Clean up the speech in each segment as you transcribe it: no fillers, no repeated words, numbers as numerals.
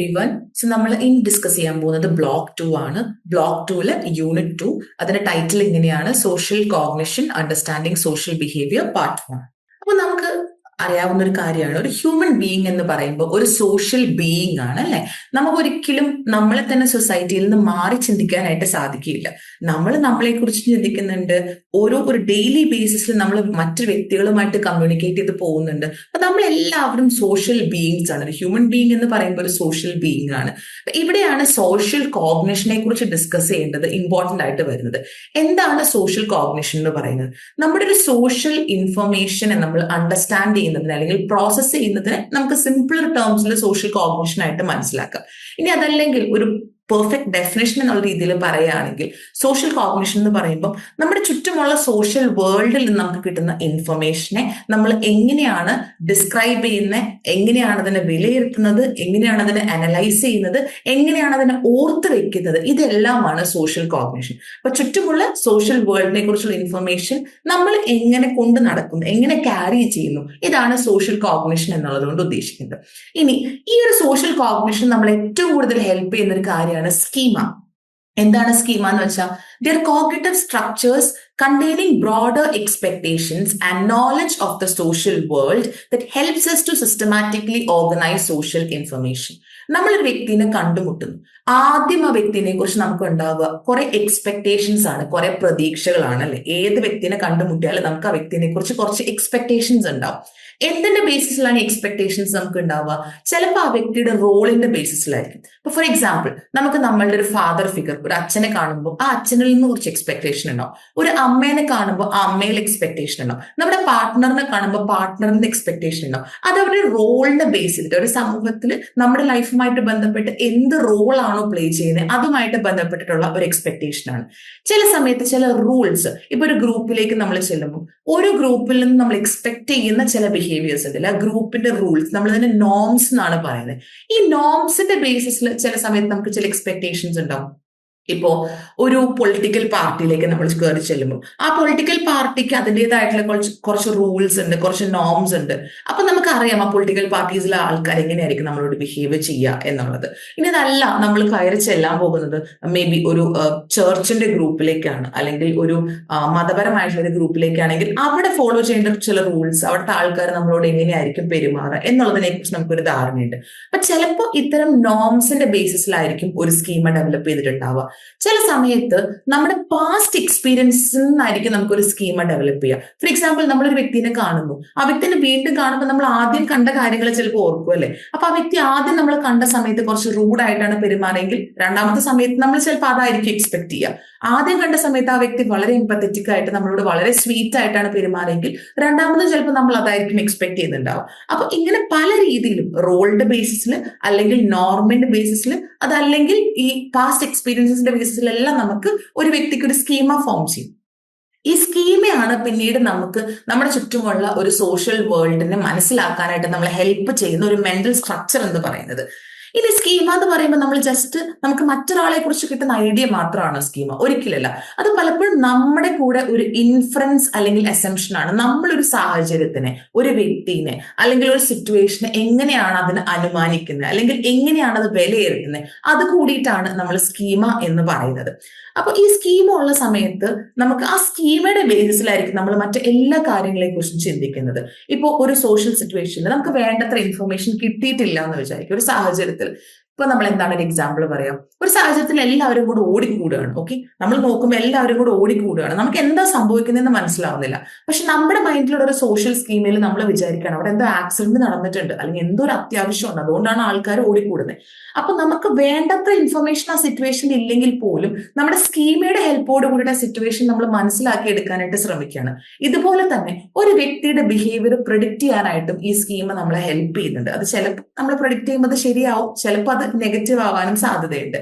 everyone. So നമ്മൾ ഇനി discuss ചെയ്യാൻ പോകുന്നത് ബ്ലോക്ക് 2 ആണ്. ബ്ലോക്ക് 2 യൂണിറ്റ് 2 അതിന്റെ ടൈറ്റിൽ ഇങ്ങനെയാണ്: social cognition understanding social behaviour part 1. അപ്പൊ നമുക്ക് അറിയാവുന്ന ഒരു കാര്യമാണ്, ഒരു ഹ്യൂമൻ ബീയിങ് എന്ന് പറയുമ്പോൾ ഒരു സോഷ്യൽ ബീയിങ് ആണ്, അല്ലെ? നമുക്ക് ഒരിക്കലും നമ്മളെ തന്നെ സൊസൈറ്റിയിൽ നിന്ന് മാറി ചിന്തിക്കാനായിട്ട് സാധിക്കില്ല. നമ്മൾ നമ്മളെ കുറിച്ച് ചിന്തിക്കുന്നുണ്ട്, ഒരു ഡെയിലി ബേസിസിൽ നമ്മൾ മറ്റു വ്യക്തികളുമായിട്ട് കമ്മ്യൂണിക്കേറ്റ് ചെയ്ത് പോകുന്നുണ്ട്. അപ്പൊ നമ്മൾ എല്ലാവരും സോഷ്യൽ ബീയിങ്സ് ആണ്. ഒരു ഹ്യൂമൻ ബീയിങ് എന്ന് പറയുമ്പോൾ ഒരു സോഷ്യൽ ബീയിങ് ആണ്. ഇവിടെയാണ് സോഷ്യൽ കോഗ്നിഷനെ കുറിച്ച് ഡിസ്കസ് ചെയ്യേണ്ടത് ഇമ്പോർട്ടന്റ് ആയിട്ട് വരുന്നത്. എന്താണ് സോഷ്യൽ കോഗ്നിഷൻ എന്ന് പറയുന്നത്? നമ്മുടെ ഒരു സോഷ്യൽ ഇൻഫർമേഷനെ നമ്മൾ അണ്ടർസ്റ്റാൻഡ് ചെയ്യുന്നതിന് അല്ലെങ്കിൽ പ്രോസസ് ചെയ്യുന്നതിന് നമുക്ക് സിംപിളർ ടേംസിൽ സോഷ്യൽ കോഗ്നിഷൻ ആയിട്ട് മനസ്സിലാക്കാം. ഇനി അതല്ലെങ്കിൽ ഒരു പെർഫെക്റ്റ് ഡെഫിനേഷൻ എന്നുള്ള രീതിയിൽ പറയുകയാണെങ്കിൽ, സോഷ്യൽ കോഗ്നിഷൻ എന്ന് പറയുമ്പോൾ നമ്മുടെ ചുറ്റുമുള്ള സോഷ്യൽ വേൾഡിൽ നിന്ന് നമുക്ക് കിട്ടുന്ന ഇൻഫർമേഷനെ നമ്മൾ എങ്ങനെയാണ് ഡിസ്ക്രൈബ് ചെയ്യുന്നത്, എങ്ങനെയാണ് അതിനെ വിലയിരുത്തുന്നത്, എങ്ങനെയാണ് അതിനെ അനലൈസ് ചെയ്യുന്നത്, എങ്ങനെയാണ് അതിനെ ഓർത്ത് വെക്കുന്നത്, ഇതെല്ലാമാണ് സോഷ്യൽ കോഗ്നിഷൻ. അപ്പൊ ചുറ്റുമുള്ള സോഷ്യൽ വേൾഡിനെ കുറിച്ചുള്ള ഇൻഫർമേഷൻ നമ്മൾ എങ്ങനെ കൊണ്ട് നടക്കുന്നു, എങ്ങനെ ക്യാരി ചെയ്യുന്നു, ഇതാണ് സോഷ്യൽ കോഗ്നിഷൻ എന്നുള്ളത് കൊണ്ട് ഉദ്ദേശിക്കുന്നത്. ഇനി ഈ ഒരു സോഷ്യൽ കോഗ്നിഷൻ നമ്മൾ ഏറ്റവും കൂടുതൽ ഹെൽപ്പ് ചെയ്യുന്ന ഒരു കാര്യമാണ് സ്കീമ. എന്താണ് സ്കീമ എന്ന് വെച്ചാൽ, there cognitive structures containing broader expectations and knowledge of the social world that helps us to systematically organize social information. നമ്മളൊരു വ്യക്തിനെ കണ്ടുമുട്ടുന്നു, ആദ്യം ആ വ്യക്തിനെ കുറിച്ച് നമുക്ക് ഉണ്ടാവുക കുറെ എക്സ്പെക്ടേഷൻസ് ആണ്, കുറെ പ്രതീക്ഷകളാണ്, അല്ലെ? ഏത് വ്യക്തിനെ കണ്ടുമുട്ടിയാലും നമുക്ക് ആ വ്യക്തിനെ കുറിച്ച് കുറച്ച് എക്സ്പെക്ടേഷൻസ് ഉണ്ടാവും. എന്തിന്റെ ബേസിസിലാണ് എക്സ്പെക്ടേഷൻസ് നമുക്ക് ഉണ്ടാവുക? ചിലപ്പോൾ ആ വ്യക്തിയുടെ റോളിന്റെ ബേസിസിലായിരിക്കും. ഇപ്പൊ ഫോർ എക്സാമ്പിൾ, നമുക്ക് നമ്മളുടെ ഒരു ഫാദർ ഫിഗർ, ഒരു അച്ഛനെ കാണുമ്പോൾ ആ അച്ഛനിൽ നിന്ന് കുറച്ച് എക്സ്പെക്ടേഷൻ ഉണ്ടാവും. ഒരു അമ്മേനെ കാണുമ്പോൾ ആ അമ്മയിൽ എക്സ്പെക്ടേഷൻ ഉണ്ടാവും. നമ്മുടെ പാർട്ട്ണറിനെ കാണുമ്പോൾ പാർട്ട്ണറിന്റെ എക്സ്പെക്ടേഷൻ ഉണ്ടാവും. അത് അവരുടെ റോളിന്റെ ബേസ് ചെയ്തിട്ട്, ഒരു സമൂഹത്തിൽ നമ്മുടെ ലൈഫുമായിട്ട് ബന്ധപ്പെട്ട് എന്ത് റോളാണോ പ്ലേ ചെയ്യുന്നത് അതുമായിട്ട് ബന്ധപ്പെട്ടിട്ടുള്ള ഒരു എക്സ്പെക്ടേഷൻ ആണ്. ചില സമയത്ത് ചില റൂൾസ്, ഇപ്പൊ ഒരു ഗ്രൂപ്പിലേക്ക് നമ്മൾ ചെല്ലുമ്പോൾ ഒരു ഗ്രൂപ്പിൽ നിന്ന് നമ്മൾ എക്സ്പെക്ട് ചെയ്യുന്ന ചില ബിഹേവിയേഴ്സ് ഉണ്ടല്ലോ, ആ ഗ്രൂപ്പിന്റെ റൂൾസ്, നമ്മൾ അതിന് നോംസ് എന്നാണ് പറയുന്നത്. ഈ നോംസിന്റെ ബേസിസിൽ ചില സമയത്ത് നമുക്ക് ചില എക്സ്പെക്ടേഷൻസ് ഉണ്ടാവും. ഇപ്പോ ഒരു പൊളിറ്റിക്കൽ പാർട്ടിയിലേക്ക് നമ്മൾ കയറി ചെല്ലുമ്പോൾ ആ പൊളിറ്റിക്കൽ പാർട്ടിക്ക് അതിൻ്റെതായിട്ടുള്ള കുറച്ച് റൂൾസ് ഉണ്ട്, കുറച്ച് നോംസ് ഉണ്ട്. അപ്പൊ നമുക്കറിയാം ആ പൊളിറ്റിക്കൽ പാർട്ടീസിലെ ആൾക്കാർ എങ്ങനെയായിരിക്കും നമ്മളോട് ബിഹേവ് ചെയ്യുക എന്നുള്ളത്. ഇനി അതല്ല, നമ്മൾ കയറി ചെല്ലാൻ പോകുന്നത് മേ ബി ഒരു ചർച്ചിന്റെ ഗ്രൂപ്പിലേക്കാണ്, അല്ലെങ്കിൽ ഒരു മതപരമായിട്ടുള്ള ഒരു ഗ്രൂപ്പിലേക്കാണെങ്കിൽ അവിടെ ഫോളോ ചെയ്യേണ്ട ചില റൂൾസ്, അവിടുത്തെ ആൾക്കാർ നമ്മളോട് എങ്ങനെയായിരിക്കും പെരുമാറുക എന്നുള്ളതിനെ കുറിച്ച് നമുക്കൊരു ധാരണയുണ്ട്. അപ്പൊ ചിലപ്പോൾ ഇത്തരം നോംസിന്റെ ബേസിസിലായിരിക്കും ഒരു സ്കീമ ഡെവലപ്പ് ചെയ്തിട്ടുണ്ടാവുക. ചില സമയത്ത് നമ്മുടെ പാസ്റ്റ് എക്സ്പീരിയൻസിൽ നിന്നായിരിക്കും നമുക്കൊരു സ്കീമ ഡെവലപ്പ് ചെയ്യുക. ഫോർ എക്സാമ്പിൾ, നമ്മളൊരു വ്യക്തിനെ കാണുന്നു, ആ വ്യക്തിനെ വീണ്ടും കാണുമ്പോൾ നമ്മൾ ആദ്യം കണ്ട കാര്യങ്ങൾ ചിലപ്പോൾ ഓർക്കും, അല്ലെ? അപ്പൊ ആ വ്യക്തി ആദ്യം നമ്മൾ കണ്ട സമയത്ത് കുറച്ച് റൂഡായിട്ടാണ് പെരുമാറിയെങ്കിൽ രണ്ടാമത്തെ സമയത്ത് നമ്മൾ ചിലപ്പോൾ അതായിരിക്കും എക്സ്പെക്ട് ചെയ്യുക. ആദ്യം കണ്ട സമയത്ത് ആ വ്യക്തി വളരെ എംപത്തറ്റിക് ആയിട്ട് നമ്മളോട് വളരെ സ്വീറ്റ് ആയിട്ടാണ് പെരുമാറിയെങ്കിൽ രണ്ടാമത് ചിലപ്പോൾ നമ്മൾ അതായിരിക്കും എക്സ്പെക്ട് ചെയ്യുന്നുണ്ടാവും. അപ്പൊ ഇങ്ങനെ പല രീതിയിലും റോളിന്റെ ബേസിസിൽ, അല്ലെങ്കിൽ നോർമിന്റെ ബേസിസിൽ, അതല്ലെങ്കിൽ ഈ പാസ്റ്റ് എക്സ്പീരിയൻസിന്റെ ബേസിസിലെല്ലാം നമുക്ക് ഒരു വ്യക്തിക്ക് ഒരു സ്കീമ ഫോം ചെയ്യും. ഈ സ്കീമയാണ് പിന്നീട് നമുക്ക് നമ്മുടെ ചുറ്റുമുള്ള ഒരു സോഷ്യൽ വേൾഡിനെ മനസ്സിലാക്കാനായിട്ട് നമ്മളെ ഹെൽപ്പ് ചെയ്യുന്ന ഒരു മെന്റൽ സ്ട്രക്ചർ എന്ന് പറയുന്നത്. ഇനി സ്കീമ എന്ന് പറയുമ്പോൾ നമ്മൾ ജസ്റ്റ് നമുക്ക് മറ്റൊരാളെ കുറിച്ച് കിട്ടുന്ന ഐഡിയ മാത്രമാണ് സ്കീമ, ഒരിക്കലല്ല. അത് പലപ്പോഴും നമ്മുടെ കൂടെ ഒരു ഇൻഫറൻസ് അല്ലെങ്കിൽ അസംപ്ഷൻ ആണ്. നമ്മളൊരു സാഹചര്യത്തിനെ, ഒരു വ്യക്തിനെ, അല്ലെങ്കിൽ ഒരു സിറ്റുവേഷനെ എങ്ങനെയാണ് അതിനെ അനുമാനിക്കുന്നത്, അല്ലെങ്കിൽ എങ്ങനെയാണ് അത് വിലയിരുത്തുന്നത്, അത് കൂടിയിട്ടാണ് നമ്മൾ സ്കീമ എന്ന് പറയുന്നത്. അപ്പൊ ഈ സ്കീമ ഉള്ള സമയത്ത് നമുക്ക് ആ സ്കീമയുടെ ബേസിസിലായിരിക്കും നമ്മൾ മറ്റു എല്ലാ കാര്യങ്ങളെ കുറിച്ചും ചിന്തിക്കുന്നത്. ഇപ്പോൾ ഒരു സോഷ്യൽ സിറ്റുവേഷനിൽ നമുക്ക് വേണ്ടത്ര ഇൻഫർമേഷൻ കിട്ടിയിട്ടില്ല എന്ന് വിചാരിക്കും. ഒരു സാഹചര്യത്തിൽ ഇപ്പൊ നമ്മൾ എന്താണ് ഒരു എക്സാമ്പിൾ പറയാം, ഒരു സാഹചര്യത്തിൽ എല്ലാവരും കൂടെ ഓടിക്കൂടുകയാണ്. ഓക്കെ, നമ്മൾ നോക്കുമ്പോൾ എല്ലാവരും കൂടെ ഓടിക്കൂടുകയാണ്, നമുക്ക് എന്താ സംഭവിക്കുന്നതെന്ന് മനസ്സിലാവുന്നില്ല. പക്ഷെ നമ്മുടെ മൈൻഡിലുള്ള ഒരു സോഷ്യൽ സ്കീമിൽ നമ്മൾ വിചാരിക്കുകയാണ് അവിടെ എന്തോ ആക്സിഡന്റ് നടന്നിട്ടുണ്ട്, അല്ലെങ്കിൽ എന്തോ ഒരു അത്യാവശ്യമുണ്ട്, അതുകൊണ്ടാണ് ആൾക്കാർ ഓടിക്കൂടുന്നത്. അപ്പൊ നമുക്ക് വേണ്ടത്ര ഇൻഫർമേഷൻ ആ സിറ്റുവേഷനിൽ ഇല്ലെങ്കിൽ പോലും നമ്മുടെ സ്കീമയുടെ ഹെൽപ്പോട് കൂടിയിട്ട് ആ സിറ്റുവേഷൻ നമ്മൾ മനസ്സിലാക്കി എടുക്കാനായിട്ട് ശ്രമിക്കുകയാണ്. ഇതുപോലെ തന്നെ ഒരു വ്യക്തിയുടെ ബിഹേവിയർ പ്രെഡിക്റ്റ് ചെയ്യാനായിട്ടും ഈ സ്കീമ നമ്മളെ ഹെൽപ്പ് ചെയ്യുന്നുണ്ട്. അത് ചിലപ്പോൾ നമ്മൾ പ്രെഡിക്റ്റ് ചെയ്യുമ്പോൾ അത് ശരിയാവും, ചിലപ്പോൾ അത് നെഗറ്റീവ് ആവാനും സാധ്യതയുണ്ട്.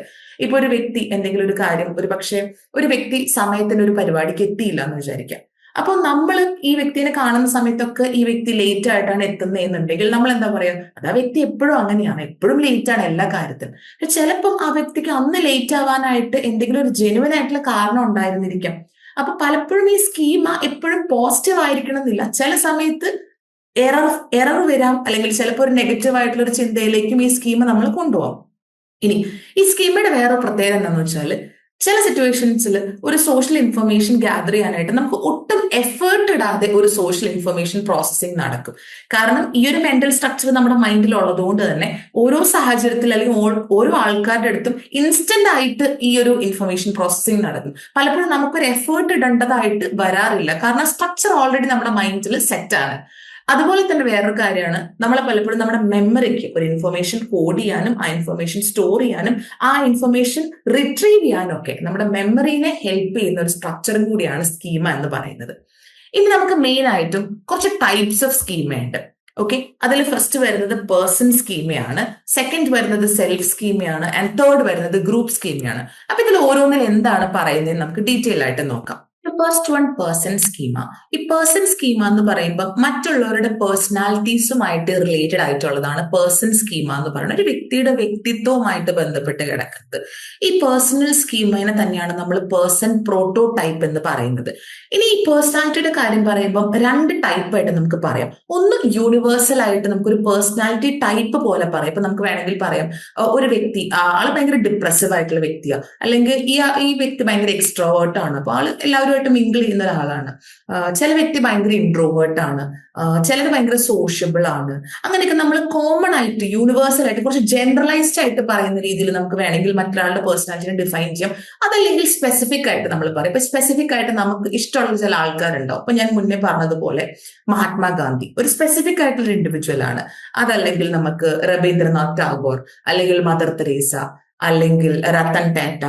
ഇപ്പൊ ഒരു വ്യക്തി എന്തെങ്കിലും ഒരു കാര്യം, ഒരു പക്ഷേ ഒരു വ്യക്തി സമയത്തിന് ഒരു പരിപാടിക്ക് എത്തിയില്ല എന്ന് വിചാരിക്കാം. അപ്പോൾ നമ്മൾ ഈ വ്യക്തിനെ കാണുന്ന സമയത്തൊക്കെ ഈ വ്യക്തി ലേറ്റ് ആയിട്ടാണ് എത്തുന്നതെന്നുണ്ടെങ്കിൽ നമ്മൾ എന്താ പറയാ, അത് ആ വ്യക്തി എപ്പോഴും അങ്ങനെയാണ്, എപ്പോഴും ലേറ്റ് ആണ് എല്ലാ കാര്യത്തിലും. പക്ഷെ ചിലപ്പം ആ വ്യക്തിക്ക് അന്ന് ലേറ്റ് ആവാനായിട്ട് എന്തെങ്കിലും ഒരു ജെനുവൻ ആയിട്ടുള്ള കാരണം ഉണ്ടായിരുന്നിരിക്കാം. അപ്പൊ പലപ്പോഴും ഈ സ്കീമ എപ്പോഴും പോസിറ്റീവ് ആയിരിക്കണം എന്നില്ല. ചില സമയത്ത് എറർ വരാം, അല്ലെങ്കിൽ ചിലപ്പോൾ ഒരു നെഗറ്റീവ് ആയിട്ടുള്ള ഒരു ചിന്തയിലേക്കും ഈ സ്കീമ നമ്മൾ കൊണ്ടുപോകാം. ഇനി ഈ സ്കീമയുടെ വേറെ പ്രത്യേകത എന്താണെന്ന് വെച്ചാൽ ചില സിറ്റുവേഷൻസിൽ ഒരു സോഷ്യൽ ഇൻഫർമേഷൻ ഗ്യാദർ ചെയ്യാനായിട്ട് നമുക്ക് ഒട്ടും എഫേർട്ട് ഇടാതെ ഒരു സോഷ്യൽ ഇൻഫർമേഷൻ പ്രോസസ്സിംഗ് നടക്കും. കാരണം ഈ ഒരു മെന്റൽ സ്ട്രക്ചർ നമ്മുടെ മൈൻഡിൽ ഉള്ളതുകൊണ്ട് തന്നെ ഓരോ സാഹചര്യത്തിൽ അല്ലെങ്കിൽ ഓരോ ആൾക്കാരുടെ അടുത്തും ഇൻസ്റ്റന്റ് ആയിട്ട് ഈ ഒരു ഇൻഫർമേഷൻ പ്രോസസ്സിംഗ് നടക്കും. പലപ്പോഴും നമുക്കൊരു എഫേർട്ട് ഇടേണ്ടതായിട്ട് വരാറില്ല, കാരണം സ്ട്രക്ചർ ഓൾറെഡി നമ്മുടെ മൈൻഡിൽ സെറ്റ് ആണ്. അതുപോലെ തന്നെ വേറൊരു കാര്യമാണ്, നമ്മളെ പലപ്പോഴും നമ്മുടെ മെമ്മറിക്ക് ഒരു ഇൻഫർമേഷൻ കോഡ് ചെയ്യാനും ആ ഇൻഫർമേഷൻ സ്റ്റോർ ചെയ്യാനും ആ ഇൻഫർമേഷൻ റിട്രീവ് ചെയ്യാനും ഒക്കെ നമ്മുടെ മെമ്മറിനെ ഹെൽപ്പ് ചെയ്യുന്ന ഒരു സ്ട്രക്ചറും കൂടിയാണ് സ്കീമ എന്ന് പറയുന്നത്. ഇനി നമുക്ക് മെയിൻ ആയിട്ടും കുറച്ച് ടൈപ്സ് ഓഫ് സ്കീമയുണ്ട്. ഓക്കെ, അതിൽ ഫസ്റ്റ് വരുന്നത് പേഴ്സൺ സ്കീമയാണ്, സെക്കൻഡ് വരുന്നത് സെൽഫ് സ്കീമയാണ്, ആൻഡ് തേർഡ് വരുന്നത് ഗ്രൂപ്പ് സ്കീമയാണ്. അപ്പൊ ഇതിൽ ഓരോന്നിൽ എന്താണ് പറയുന്നത് നമുക്ക് ഡീറ്റെയിൽ ആയിട്ട് നോക്കാം. First one person schema. ഈ പേഴ്സൺ സ്കീമ എന്ന് പറയുമ്പോൾ മറ്റുള്ളവരുടെ പേഴ്സണാലിറ്റീസുമായിട്ട് റിലേറ്റഡ് ആയിട്ടുള്ളതാണ് പേഴ്സൺ സ്കീമ എന്ന് പറയുന്നത്. ഒരു വ്യക്തിയുടെ വ്യക്തിത്വവുമായിട്ട് ബന്ധപ്പെട്ട് കിടക്കുന്നത്. ഈ പേഴ്സണൽ സ്കീമിനെ തന്നെയാണ് നമ്മൾ പേഴ്സൺ പ്രോട്ടോടൈപ്പ് എന്ന് പറയുന്നത്. ഇനി ഈ പേഴ്സണാലിറ്റിയുടെ കാര്യം പറയുമ്പോൾ രണ്ട് ടൈപ്പായിട്ട് നമുക്ക് പറയാം. ഒന്ന് യൂണിവേഴ്സൽ ആയിട്ട് നമുക്കൊരു പേഴ്സണാലിറ്റി ടൈപ്പ് പോലെ പറയാം. ഇപ്പൊ നമുക്ക് വേണമെങ്കിൽ പറയാം ഒരു വ്യക്തി ആള് ഭയങ്കര ഡിപ്രസീവ് ആയിട്ടുള്ള വ്യക്തിയാണ്, അല്ലെങ്കിൽ ഈ വ്യക്തി ഭയങ്കര എക്സ്ട്രോവേർട്ട് ആണ്, അപ്പൊ ആള് എല്ലാവരുമായിട്ട് മിങ്കിൾ ചെയ്യുന്ന ഒരാളാണ്. ചില വ്യക്തി ഭയങ്കര ഇൻട്രോവേർട്ട് ആണ്, ചിലർ ഭയങ്കര സോഷ്യബിൾ ആണ്. അങ്ങനെയൊക്കെ നമ്മൾ കോമൺ ആയിട്ട് യൂണിവേഴ്സൽ ആയിട്ട് കുറച്ച് ജനറലൈസ്ഡ് ആയിട്ട് പറയുന്ന രീതിയിൽ നമുക്ക് വേണമെങ്കിൽ മറ്റൊരാളുടെ പേഴ്സണാലിറ്റിനെ ഡിഫൈൻ ചെയ്യാം. അതല്ലെങ്കിൽ സ്പെസിഫിക് ആയിട്ട് നമ്മൾ പറയും. ഇപ്പൊ സ്പെസിഫിക് ആയിട്ട് നമുക്ക് ഇഷ്ടമുള്ള ചില ആൾക്കാരുണ്ടാവും. അപ്പൊ ഞാൻ മുന്നേ പറഞ്ഞതുപോലെ മഹാത്മാഗാന്ധി ഒരു സ്പെസിഫിക് ആയിട്ടുള്ള ഇൻഡിവിജ്വൽ ആണ്. അതല്ലെങ്കിൽ നമുക്ക് രവീന്ദ്രനാഥ് ടാഗോർ, അല്ലെങ്കിൽ മദർ തെരേസ, അല്ലെങ്കിൽ രത്തൻ ടാറ്റ,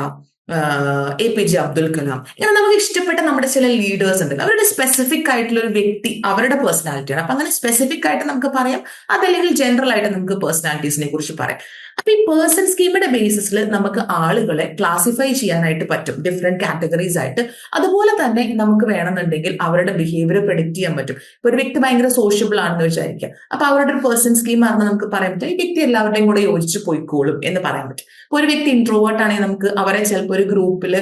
APJ അബ്ദുൽ കലാം, ഇങ്ങനെ നമുക്ക് ഇഷ്ടപ്പെട്ട നമ്മുടെ ചില ലീഡേഴ്സ് ഉണ്ട്. അവരുടെ സ്പെസിഫിക് ആയിട്ടുള്ള ഒരു വ്യക്തി അവരുടെ പേഴ്സണാലിറ്റിയാണ്. അപ്പൊ അങ്ങനെ സ്പെസിഫിക് ആയിട്ട് നമുക്ക് പറയാം, അതല്ലെങ്കിൽ ജനറൽ ആയിട്ട് നമുക്ക് പേഴ്സണാലിറ്റീസിനെ കുറിച്ച് പറയാം. അപ്പൊ ഈ പേഴ്സൺ സ്കീമിന്റെ ബേസിസിൽ നമുക്ക് ആളുകളെ ക്ലാസിഫൈ ചെയ്യാനായിട്ട് പറ്റും ഡിഫറെന്റ് കാറ്റഗറീസ് ആയിട്ട്. അതുപോലെ തന്നെ നമുക്ക് വേണമെന്നുണ്ടെങ്കിൽ അവരുടെ ബിഹേവിയർ പ്രെഡിക്റ്റ് ചെയ്യാൻ പറ്റും. ഇപ്പൊ ഒരു വ്യക്തി ഭയങ്കര സോഷ്യബിൾ ആണെന്ന് വിചാരിക്കുക, അപ്പൊ അവരുടെ ഒരു പേഴ്സൺ സ്കീം ആണെന്ന് നമുക്ക് പറയാൻ പറ്റും. ഈ വ്യക്തി എല്ലാവരുടെയും കൂടെ യോജിച്ച് പോയിക്കോളും എന്ന് പറയാൻ പറ്റും. ഇപ്പൊ ഒരു വ്യക്തി ഇൻട്രോവേർട്ട് ആണെങ്കിൽ നമുക്ക് അവരെ ചിലപ്പോൾ ഒരു ഗ്രൂപ്പിൽ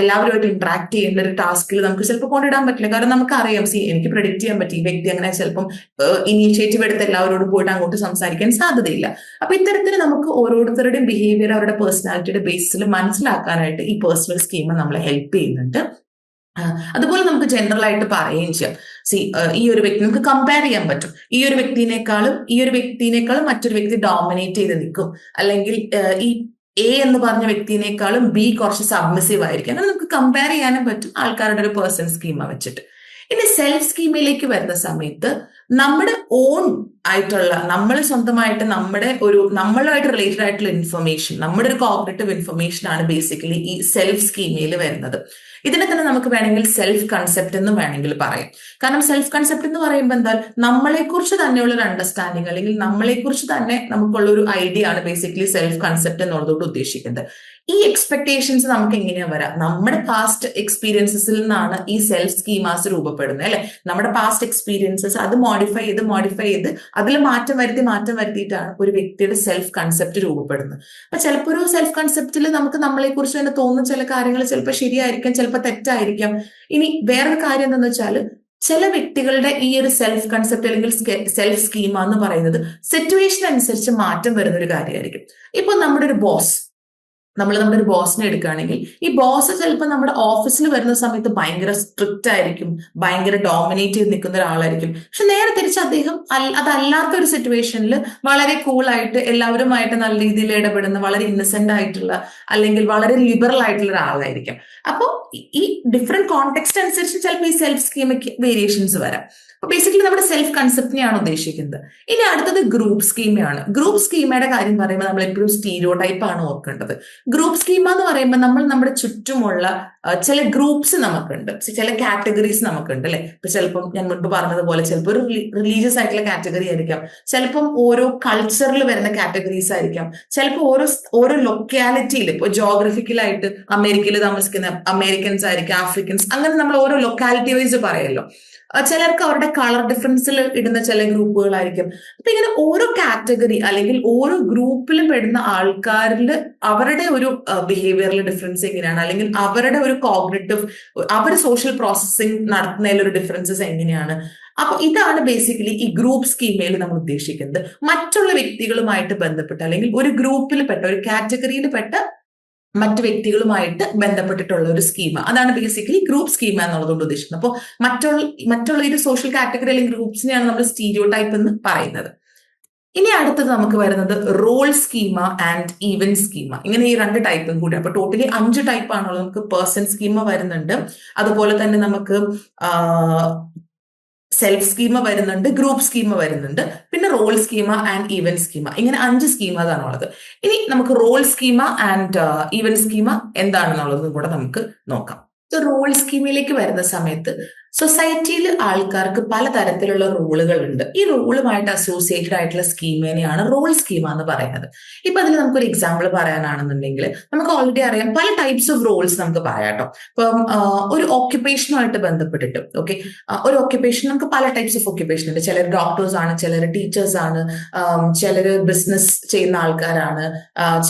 എല്ലാവരുമായിട്ട് ഇന്ററാക്ട് ചെയ്യേണ്ട ഒരു ടാസ്കിൽ നമുക്ക് ചിലപ്പോൾ കൊണ്ടിടാൻ പറ്റില്ല. കാരണം നമുക്കറിയാം, എനിക്ക് പ്രെഡിക്റ്റ് ചെയ്യാൻ പറ്റും ഈ വ്യക്തി അങ്ങനെ ചിലപ്പം ഇനീഷ്യേറ്റീവ് എടുത്ത് എല്ലാവരോടും പോയിട്ട് അങ്ങോട്ട് സംസാരിക്കാൻ സാധ്യതയില്ല. അപ്പൊ ഇത്തരത്തിൽ നമുക്ക് ഓരോരുത്തരുടെയും ബിഹേവിയർ അവരുടെ പേഴ്സണാലിറ്റിയുടെ ബേസിൽ മനസ്സിലാക്കാനായിട്ട് ഈ പേഴ്സണൽ സ്കീം നമ്മളെ ഹെൽപ്പ് ചെയ്യുന്നുണ്ട്. അതുപോലെ നമുക്ക് ജനറൽ ആയിട്ട് പറയുകയും ചെയ്യാം. ഈ ഒരു വ്യക്തി നമുക്ക് കമ്പയർ ചെയ്യാൻ പറ്റും. ഈ ഒരു വ്യക്തിനേക്കാളും മറ്റൊരു വ്യക്തി ഡോമിനേറ്റ് ചെയ്ത് നിൽക്കും, അല്ലെങ്കിൽ ഈ A എന്ന് പറഞ്ഞ വ്യക്തിനേക്കാളും B കുറച്ച് സബ്മിസീവ് ആയിരിക്കും. അങ്ങനെ നമുക്ക് കമ്പയർ ചെയ്യാനും പറ്റും ആൾക്കാരുടെ ഒരു പേഴ്സൺ സ്കീമ വെച്ചിട്ട്. ഇനി സെൽഫ് സ്കീമിലേക്ക് വരുന്ന സമയത്ത് നമ്മുടെ ഓൺ ആയിട്ടുള്ള, നമ്മൾ സ്വന്തമായിട്ട് നമ്മളുമായിട്ട് റിലേറ്റഡ് ആയിട്ടുള്ള ഇൻഫർമേഷൻ, നമ്മുടെ ഒരു കോഗ്നിറ്റീവ് ഇൻഫർമേഷൻ ആണ് ബേസിക്കലി ഈ സെൽഫ് സ്കീമയിൽ വരുന്നത്. ഇതിനെ തന്നെ നമുക്ക് വേണമെങ്കിൽ സെൽഫ് കൺസെപ്റ്റ് എന്നും വേണമെങ്കിൽ പറയാം. കാരണം സെൽഫ് കൺസെപ്റ്റ് എന്ന് പറയുമ്പോൾ എന്താ, നമ്മളെക്കുറിച്ച് തന്നെയുള്ള ഒരു അണ്ടർസ്റ്റാൻഡിങ്, അല്ലെങ്കിൽ നമ്മളെക്കുറിച്ച് തന്നെ നമുക്കുള്ള ഒരു ഐഡിയ ആണ് ബേസിക്കലി സെൽഫ് കൺസെപ്റ്റ് എന്നുള്ളതോട് ഉദ്ദേശിക്കുന്നത്. ഈ എക്സ്പെക്ടേഷൻസ് നമുക്ക് എങ്ങനെയാ വരാം? നമ്മുടെ പാസ്റ്റ് എക്സ്പീരിയൻസസിൽ നിന്നാണ് ഈ സെൽഫ് സ്കീമാസ് രൂപപ്പെടുന്നത്, അല്ലെ? നമ്മുടെ പാസ്റ്റ് എക്സ്പീരിയൻസസ് അത് മോഡിഫൈ ചെയ്ത് അതിൽ മാറ്റം വരുത്തിയിട്ടാണ് ഒരു വ്യക്തിയുടെ സെൽഫ് കൺസെപ്റ്റ് രൂപപ്പെടുന്നത്. അപ്പൊ ചിലപ്പോൾ ഒരു സെൽഫ് കൺസെപ്റ്റിൽ നമുക്ക് നമ്മളെ കുറിച്ച് തന്നെ തോന്നുന്ന ചില കാര്യങ്ങൾ ചിലപ്പോൾ ശരിയായിരിക്കാം, ചിലപ്പോൾ തെറ്റായിരിക്കാം. ഇനി വേറൊരു കാര്യം എന്താണെന്ന് വെച്ചാൽ, ചില വ്യക്തികളുടെ ഈ ഒരു സെൽഫ് കൺസെപ്റ്റ് അല്ലെങ്കിൽ സെൽഫ് സ്കീമ എന്ന് പറയുന്നത് സിറ്റുവേഷൻ അനുസരിച്ച് മാറ്റം വരുന്ന ഒരു കാര്യമായിരിക്കും. ഇപ്പൊ നമ്മുടെ ഒരു ബോസിനെ എടുക്കുകയാണെങ്കിൽ, ഈ ബോസ് ചിലപ്പോൾ നമ്മുടെ ഓഫീസിൽ വരുന്ന സമയത്ത് ഭയങ്കര സ്ട്രിക്റ്റ് ആയിരിക്കും, ഭയങ്കര ഡോമിനേറ്റ് ചെയ്ത് നിൽക്കുന്ന ഒരാളായിരിക്കും. പക്ഷെ നേരെ തിരിച്ച് അദ്ദേഹം അതല്ലാത്ത ഒരു സിറ്റുവേഷനിൽ വളരെ കൂളായിട്ട് എല്ലാവരുമായിട്ട് നല്ല രീതിയിൽ ഇടപെടുന്ന, വളരെ ഇന്നസെന്റ് ആയിട്ടുള്ള, അല്ലെങ്കിൽ വളരെ ലിബറൽ ആയിട്ടുള്ള ഒരാളായിരിക്കും. അപ്പോൾ ഈ ഡിഫറെന്റ് കോണ്ടെക്സ്റ്റ് അനുസരിച്ച് ചിലപ്പോൾ ഈ സെൽഫ് സ്കീമയ്ക്ക് വേരിയേഷൻസ് വരാം. അപ്പൊ ബേസിക്കലി നമ്മുടെ സെൽഫ് കൺസെപ്റ്റിനെയാണ് ഉദ്ദേശിക്കുന്നത്. ഇനി അടുത്തത് ഗ്രൂപ്പ് സ്കീമയാണ്. ഗ്രൂപ്പ് സ്കീമയുടെ കാര്യം പറയുമ്പോൾ നമ്മൾ എപ്പോഴും സ്റ്റീരിയോ ടൈപ്പ് ആണ് ഓർക്കേണ്ടത്. ഗ്രൂപ്പ് സ്കീമ എന്ന് പറയുമ്പോൾ നമ്മൾ നമ്മുടെ ചുറ്റുമുള്ള ചില ഗ്രൂപ്പ്സ് നമുക്കുണ്ട്, ചില കാറ്റഗറീസ് നമുക്കുണ്ട്, അല്ലെ? ഇപ്പൊ ചിലപ്പം ഞാൻ മുൻപ് പറഞ്ഞതുപോലെ ചിലപ്പോൾ ഒരു റിലീജിയസ് ആയിട്ടുള്ള കാറ്റഗറി ആയിരിക്കാം, ചിലപ്പം ഓരോ കൾച്ചറിൽ വരുന്ന കാറ്റഗറീസ് ആയിരിക്കാം, ചിലപ്പോൾ ഓരോ ലൊക്കാലിറ്റിയിൽ, ഇപ്പോൾ ജോഗ്രഫിക്കലായിട്ട് അമേരിക്കയിൽ താമസിക്കുന്ന അമേരിക്കൻസ് ആയിരിക്കും, ആഫ്രിക്കൻസ്, അങ്ങനെ നമ്മൾ ഓരോ ലൊക്കാലിറ്റി വൈസ് പറയല്ലോ. ചിലർക്ക് അവരുടെ കളർ ഡിഫറൻസിൽ ഇടുന്ന ചില ഗ്രൂപ്പുകളായിരിക്കും. അപ്പൊ ഇങ്ങനെ ഓരോ കാറ്റഗറി അല്ലെങ്കിൽ ഓരോ ഗ്രൂപ്പിലും പെടുന്ന ആൾക്കാരിൽ അവരുടെ ഒരു ബിഹേവിയറിൽ ഡിഫറൻസ് എങ്ങനെയാണ്, അല്ലെങ്കിൽ അവരുടെ ഒരു കോഗ്നിറ്റീവ്, അവർ സോഷ്യൽ പ്രോസസ്സിംഗ് നടത്തുന്നതിൽ ഒരു ഡിഫറൻസസ് എങ്ങനെയാണ്, അപ്പൊ ഇതാണ് ബേസിക്കലി ഈ ഗ്രൂപ്പ് സ്കീമയിൽ നമ്മൾ ഉദ്ദേശിക്കുന്നത്. മറ്റുള്ള വ്യക്തികളുമായിട്ട് ബന്ധപ്പെട്ട് അല്ലെങ്കിൽ ഒരു ഗ്രൂപ്പിൽപ്പെട്ട ഒരു കാറ്റഗറിയിൽപ്പെട്ട മറ്റു വ്യക്തികളുമായിട്ട് ബന്ധപ്പെട്ടിട്ടുള്ള ഒരു സ്കീമ, അതാണ് ബേസിക്കലി ഗ്രൂപ്പ് സ്കീമ എന്നുള്ളതുകൊണ്ട് ഉദ്ദേശിക്കുന്നത്. അപ്പോൾ മറ്റുള്ള ഒരു സോഷ്യൽ കാറ്റഗറി അല്ലെങ്കിൽ ഗ്രൂപ്പ്സിനെയാണ് നമ്മൾ സ്റ്റീരിയോ ടൈപ്പ് എന്ന് പറയുന്നത്. ഇനി അടുത്തത് നമുക്ക് വരുന്നത് role schema and event schema. ഇങ്ങനെ ഈ 2 ടൈപ്പും കൂടി. അപ്പൊ ടോട്ടലി 5 ടൈപ്പ് ആണുള്ളത്. നമുക്ക് പേഴ്സൺ സ്കീമ വരുന്നുണ്ട്, അതുപോലെ തന്നെ നമുക്ക് സെൽഫ് സ്കീമ വരുന്നുണ്ട്, ഗ്രൂപ്പ് സ്കീമ വരുന്നുണ്ട്, പിന്നെ role schema and event schema. ഇങ്ങനെ 5 സ്കീമകളാണ് ഉള്ളത്. ഇനി നമുക്ക് role schema and event schema എന്താണെന്നുള്ളതും കൂടെ നമുക്ക് നോക്കാം. റോൾ സ്കീമിലേക്ക് വരുന്ന സമയത്ത് സൊസൈറ്റിയിൽ ആൾക്കാർക്ക് പലതരത്തിലുള്ള റോളുകൾ ഉണ്ട്. ഈ റോളുമായിട്ട് അസോസിയേറ്റഡ് ആയിട്ടുള്ള സ്കീമിനെയാണ് റോൾ സ്കീമ എന്ന് പറയുന്നത്. ഇപ്പൊ അതിൽ നമുക്കൊരു എക്സാമ്പിൾ പറയാനാണെന്നുണ്ടെങ്കിൽ നമുക്ക് ഓൾറെഡി അറിയാം പല ടൈപ്സ് ഓഫ് റോൾസ് നമുക്ക് പറയാം കേട്ടോ. ഇപ്പം ഒരു ഓക്യുപ്പേഷനുമായിട്ട് ബന്ധപ്പെട്ടിട്ട് ഒരു ഓക്യുപ്പേഷൻ നമുക്ക് പല ടൈപ്സ് ഓഫ് ഓക്യുപ്പേഷൻ ഉണ്ട്. ചിലർ ഡോക്ടേഴ്സ് ആണ്, ചിലർ ടീച്ചേഴ്സ് ആണ്, ചിലര് ബിസിനസ് ചെയ്യുന്ന ആൾക്കാരാണ്,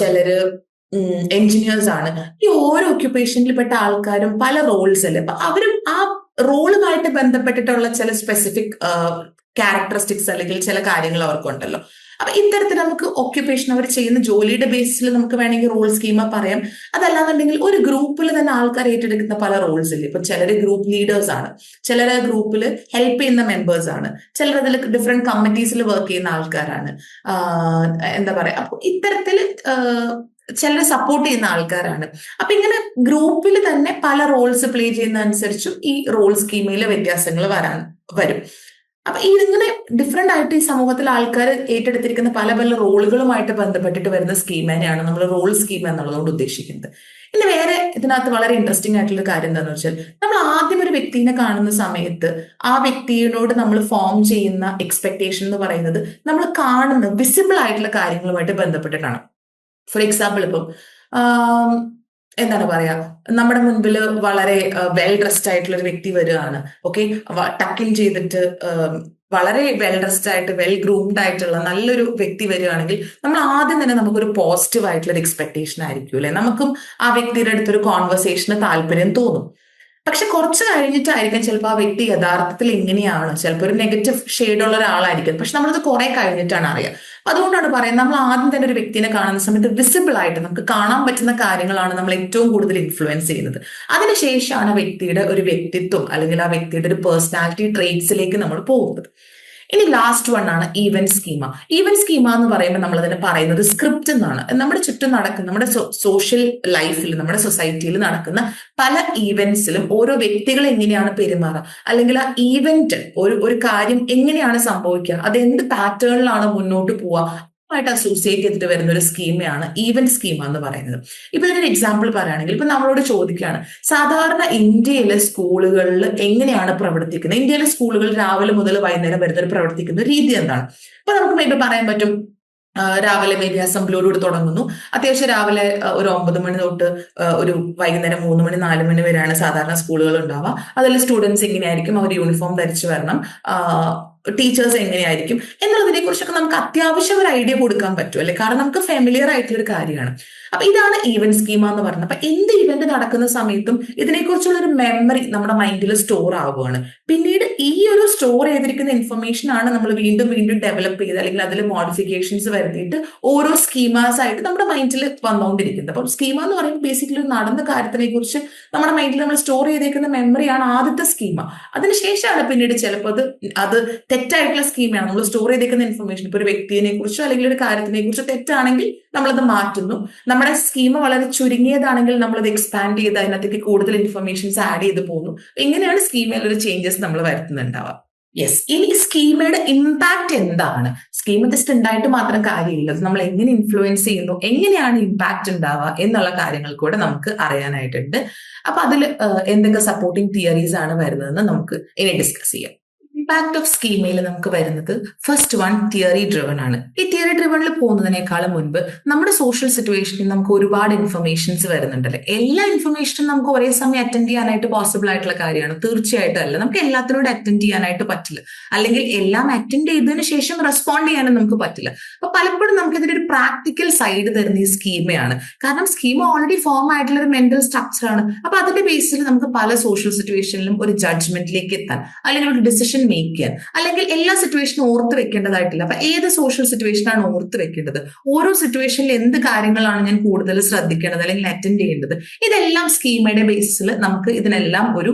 ചിലര് എഞ്ചിനീയേഴ്സ് ആണ്. ഈ ഓരോ ഓക്യുപ്പേഷനിൽപ്പെട്ട ആൾക്കാരും പല റോൾസ് അല്ലേ. അപ്പൊ അവരും ആ റോളുമായിട്ട് ബന്ധപ്പെട്ടിട്ടുള്ള ചില സ്പെസിഫിക് ക്യാരക്ടറിസ്റ്റിക്സ് അല്ലെങ്കിൽ ചില കാര്യങ്ങൾ അവർക്കുണ്ടല്ലോ. അപ്പൊ ഇത്തരത്തിൽ നമുക്ക് ഓക്യുപ്പേഷൻ അവർ ചെയ്യുന്ന ജോലിയുടെ ബേസിൽ നമുക്ക് വേണമെങ്കിൽ റോൾ സ്കീമ പറയാം. അതല്ലാന്നുണ്ടെങ്കിൽ ഒരു ഗ്രൂപ്പിൽ തന്നെ ആൾക്കാർ ഏറ്റെടുക്കുന്ന പല റോൾസ് ഇല്ലേ. ഇപ്പൊ ചിലര് ഗ്രൂപ്പ് ലീഡേഴ്സ് ആണ്, ചിലര് ഗ്രൂപ്പിൽ ഹെൽപ്പ് ചെയ്യുന്ന മെമ്പേഴ്സ് ആണ്, ചിലർ അതിൽ ഡിഫറെന്റ് കമ്മിറ്റീസിൽ വർക്ക് ചെയ്യുന്ന ആൾക്കാരാണ്. എന്താ പറയാ, അപ്പൊ ഇത്തരത്തില് ചിലരെ സപ്പോർട്ട് ചെയ്യുന്ന ആൾക്കാരാണ്. അപ്പൊ ഇങ്ങനെ ഗ്രൂപ്പിൽ തന്നെ പല റോൾസ് പ്ലേ ചെയ്യുന്ന അനുസരിച്ചും ഈ റോൾ സ്കീമയിലെ വ്യത്യാസങ്ങൾ വരും. അപ്പൊ ഇതിങ്ങനെ ഡിഫറെന്റ് ആയിട്ട് ഈ സമൂഹത്തിൽ ആൾക്കാർ ഏറ്റെടുത്തിരിക്കുന്ന പല പല റോളുകളുമായിട്ട് ബന്ധപ്പെട്ടിട്ട് വരുന്ന സ്കീമിനെയാണ് നമ്മൾ റോൾ സ്കീം എന്നുള്ളതുകൊണ്ട് ഉദ്ദേശിക്കുന്നത്. ഇനി വേറെ ഇതിനകത്ത് വളരെ ഇൻട്രസ്റ്റിംഗ് ആയിട്ടുള്ള കാര്യം എന്താണെന്ന് വെച്ചാൽ, നമ്മൾ ആദ്യം ഒരു വ്യക്തിനെ കാണുന്ന സമയത്ത് ആ വ്യക്തിയോട് നമ്മൾ ഫോം ചെയ്യുന്ന എക്സ്പെക്ടേഷൻ എന്ന് പറയുന്നത് നമ്മൾ കാണുന്ന വിസിബിൾ ആയിട്ടുള്ള കാര്യങ്ങളുമായിട്ട് ബന്ധപ്പെട്ടിട്ടാണ്. ഫോർ എക്സാമ്പിൾ, ഇപ്പം എന്താണ് പറയാ, നമ്മുടെ മുൻപിൽ വളരെ വെൽ ഡ്രസ്ഡ് ആയിട്ടുള്ള ഒരു വ്യക്തി വരികയാണ്. ടക്കിൻ ചെയ്തിട്ട് വളരെ വെൽ ഡ്രസ്ഡ് ആയിട്ട് വെൽ ഗ്രൂംഡ് ആയിട്ടുള്ള നല്ലൊരു വ്യക്തി വരികയാണെങ്കിൽ നമ്മൾ ആദ്യം തന്നെ നമുക്കൊരു പോസിറ്റീവ് ആയിട്ടുള്ള ഒരു എക്സ്പെക്ടേഷൻ ആയിരിക്കും അല്ലെ. നമുക്കും ആ വ്യക്തിയുടെ അടുത്തൊരു കോൺവെർസേഷന് താല്പര്യം തോന്നും. പക്ഷെ കുറച്ച് കഴിഞ്ഞിട്ടായിരിക്കും ചിലപ്പോൾ ആ വ്യക്തി യഥാർത്ഥത്തിൽ എങ്ങനെയാണ്, ചിലപ്പോൾ ഒരു നെഗറ്റീവ് ഷെയ്ഡുള്ള ഒരാളായിരിക്കും. പക്ഷെ നമ്മളത് കുറെ കഴിഞ്ഞിട്ടാണ് അറിയാം. അതുകൊണ്ടാണ് പറയുന്നത്, നമ്മൾ ആദ്യം തന്നെ ഒരു വ്യക്തിനെ കാണുന്ന സമയത്ത് വിസിബിൾ ആയിട്ട് നമുക്ക് കാണാൻ പറ്റുന്ന കാര്യങ്ങളാണ് നമ്മൾ ഏറ്റവും കൂടുതൽ ഇൻഫ്ലുവൻസ് ചെയ്യുന്നത്. അതിനുശേഷമാണ് വ്യക്തിയുടെ ഒരു വ്യക്തിത്വം അല്ലെങ്കിൽ ആ വ്യക്തിയുടെ ഒരു പേഴ്സണാലിറ്റി ട്രേറ്റ്സിലേക്ക് നമ്മൾ പോകുന്നത്. ഇനി ലാസ്റ്റ് വൺ ആണ് ഈവന്റ് സ്കീമ. ഈവന്റ് സ്കീമ എന്ന് പറയുമ്പോൾ നമ്മൾ അതിനെ പറയുന്നത് സ്ക്രിപ്റ്റ് എന്നാണ്. നമ്മുടെ ചുറ്റും നടക്കുന്ന, നമ്മുടെ സോഷ്യൽ ലൈഫിൽ, നമ്മുടെ സൊസൈറ്റിയിൽ നടക്കുന്ന പല ഈവന്റ്സിലും ഓരോ വ്യക്തികൾ എങ്ങനെയാണ് പെരുമാറുക, അല്ലെങ്കിൽ ആ ഈവന്റ് ഒരു കാര്യം എങ്ങനെയാണ് സംഭവിക്കുക, അത് എന്ത് പാറ്റേണിലാണ് മുന്നോട്ട് പോവുക ായിട്ട് അസോസിയേറ്റ് ചെയ്തിട്ട് വരുന്ന ഒരു സ്കീമയാണ് ഈവന്റ് സ്കീമ എന്ന് പറയുന്നത്. ഇപ്പൊ ഇതിനൊരു എക്സാമ്പിൾ പറയുകയാണെങ്കിൽ, ഇപ്പൊ നമ്മളോട് ചോദിക്കുകയാണ്, സാധാരണ ഇന്ത്യയിലെ സ്കൂളുകളിൽ എങ്ങനെയാണ് പ്രവർത്തിക്കുന്നത്, ഇന്ത്യയിലെ സ്കൂളുകൾ രാവിലെ മുതൽ വൈകുന്നേരം വരെ പ്രവർത്തിക്കുന്ന രീതി എന്താണ്? അപ്പൊ നമുക്ക് മേബി പറയാൻ പറ്റും, രാവിലെ മേബി അസംബ്ലിയോടുകൂടി തുടങ്ങുന്നു. അത്യാവശ്യം രാവിലെ ഒരു 9 മണി തൊട്ട് ഒരു വൈകുന്നേരം 3 മണി 4 മണി വരെയാണ് സാധാരണ സ്കൂളുകൾ ഉണ്ടാവുക. അതിൽ സ്റ്റുഡൻസ് എങ്ങനെയായിരിക്കും, അവർ യൂണിഫോം ധരിച്ചു വരണം, ടീച്ചേഴ്സ് എങ്ങനെയായിരിക്കും എന്നുള്ളതിനെ കുറിച്ചൊക്കെ നമുക്ക് അത്യാവശ്യം ഒരു ഐഡിയ കൊടുക്കാൻ പറ്റും അല്ലെ. കാരണം നമുക്ക് ഫെമിലിയർ ആയിട്ടുള്ള ഒരു കാര്യമാണ്. അപ്പൊ ഇതാണ് ഈവന്റ് സ്കീമ എന്ന് പറയുന്നത്. അപ്പൊ എന്ത് ഇവന്റ് നടക്കുന്ന സമയത്തും ഇതിനെക്കുറിച്ചുള്ള ഒരു മെമ്മറി നമ്മുടെ മൈൻഡിൽ സ്റ്റോർ ആവുകയാണ്. പിന്നീട് ഈ ഒരു സ്റ്റോർ ചെയ്തിരിക്കുന്ന ഇൻഫർമേഷൻ ആണ് നമ്മൾ വീണ്ടും വീണ്ടും ഡെവലപ്പ് ചെയ്ത് അല്ലെങ്കിൽ അതിൽ മോഡിഫിക്കേഷൻസ് വരുത്തിയിട്ട് ഓരോ സ്കീമാസ് ആയിട്ട് നമ്മുടെ മൈൻഡിൽ വന്നുകൊണ്ടിരിക്കുന്നത്. അപ്പം സ്കീമ എന്ന് പറയുമ്പോൾ ബേസിക്കലി നടന്ന കാര്യത്തിനെ കുറിച്ച് നമ്മുടെ മൈൻഡിൽ നമ്മൾ സ്റ്റോർ ചെയ്തേക്കുന്ന മെമ്മറിയാണ് ആദ്യത്തെ സ്കീമ. അതിനുശേഷമാണ് പിന്നീട് ചിലപ്പോൾ അത് തെറ്റായിട്ടുള്ള സ്കീമാണ്. നമ്മൾ സ്റ്റോർ ചെയ്തേക്കുന്ന ഇൻഫർമേഷൻ, ഇപ്പൊ ഒരു വ്യക്തിയെ കുറിച്ചോ അല്ലെങ്കിൽ ഒരു കാര്യത്തിനെ കുറിച്ചോ തെറ്റാണെങ്കിൽ നമ്മളത് മാറ്റുന്നു. നമ്മുടെ സ്കീമ വളരെ ചുരുങ്ങിയതാണെങ്കിൽ നമ്മളത് എക്സ്പാൻഡ് ചെയ്ത് അതിനകത്തേക്ക് കൂടുതൽ ഇൻഫർമേഷൻസ് ആഡ് ചെയ്ത് പോകുന്നു. ഇങ്ങനെയാണ് സ്കീമയിൽ ഒരു ചേഞ്ചസ് നമ്മൾ വരുത്തുന്നുണ്ടാവുക. യെസ്, ഇനി സ്കീമയുടെ ഇമ്പാക്ട് എന്താണ്? സ്കീമ ജസ്റ്റ് ഉണ്ടായിട്ട് മാത്രം കാര്യമില്ല, നമ്മൾ എങ്ങനെ ഇൻഫ്ലുവൻസ് ചെയ്യുന്നു, എങ്ങനെയാണ് ഇമ്പാക്ട് ഉണ്ടാവുക എന്നുള്ള കാര്യങ്ങൾ കൂടെ നമുക്ക് അറിയാനായിട്ടുണ്ട്. അപ്പൊ അതിൽ എന്തൊക്കെ സപ്പോർട്ടിംഗ് തിയറീസ് ആണ് വരുന്നതെന്ന് നമുക്ക് ഇനി ഡിസ്കസ് ചെയ്യാം. ഇമ്പാക്ട് ഓഫ് സ്കീമയിൽ നമുക്ക് വരുന്നത് ഫസ്റ്റ് വൺ തിയറി ഡ്രിവൺ ആണ്. ഈ തിയറി ഡ്രിവണിൽ പോകുന്നതിനേക്കാളും മുൻപ് നമ്മുടെ സോഷ്യൽ സിറ്റുവേഷനിൽ നമുക്ക് ഒരുപാട് ഇൻഫർമേഷൻസ് വരുന്നുണ്ടല്ലേ. എല്ലാ ഇൻഫർമേഷനും നമുക്ക് ഒരേ സമയം അറ്റൻഡ് ചെയ്യാനായിട്ട് പോസിബിൾ ആയിട്ടുള്ള കാര്യമാണ്? തീർച്ചയായിട്ടും അല്ല. നമുക്ക് എല്ലാത്തിനോട് അറ്റൻഡ് ചെയ്യാനായിട്ട് പറ്റില്ല, അല്ലെങ്കിൽ എല്ലാം അറ്റൻഡ് ചെയ്തതിനു ശേഷം റെസ്പോണ്ട് ചെയ്യാനും നമുക്ക് പറ്റില്ല. അപ്പൊ പലപ്പോഴും നമുക്ക് ഇതിന്റെ ഒരു പ്രാക്ടിക്കൽ സൈഡ് തരുന്ന ഈ സ്കീമയാണ്. കാരണം സ്കീമ ഓൾറെഡി ഫോം ആയിട്ടുള്ള ഒരു മെന്റൽ സ്ട്രക്ചർ ആണ്. അപ്പൊ അതിന്റെ ബേസിൽ നമുക്ക് പല സോഷ്യൽ സിറ്റുവേഷനിലും ഒരു ജഡ്ജ്മെന്റിലേക്ക് എത്താൻ അല്ലെങ്കിൽ ഒരു ഡിസിഷൻ മേക്ക് ചെയ്യാൻ, അല്ലെങ്കിൽ എല്ലാ സിറ്റുവേഷനും ഓർത്ത് വെക്കേണ്ടതായിട്ടില്ല. അപ്പൊ ഏത് സോഷ്യൽ സിറ്റുവേഷനാണ് ഓർത്ത് വെക്കേണ്ടത്, ഓരോ സിറ്റുവേഷനിൽ എന്ത് കാര്യങ്ങളാണ് ഞാൻ കൂടുതൽ ശ്രദ്ധിക്കേണ്ടത് അല്ലെങ്കിൽ അറ്റൻഡ് ചെയ്യേണ്ടത്, ഇതെല്ലാം സ്കീമയുടെ ബേസിൽ നമുക്ക് ഇതിനെല്ലാം ഒരു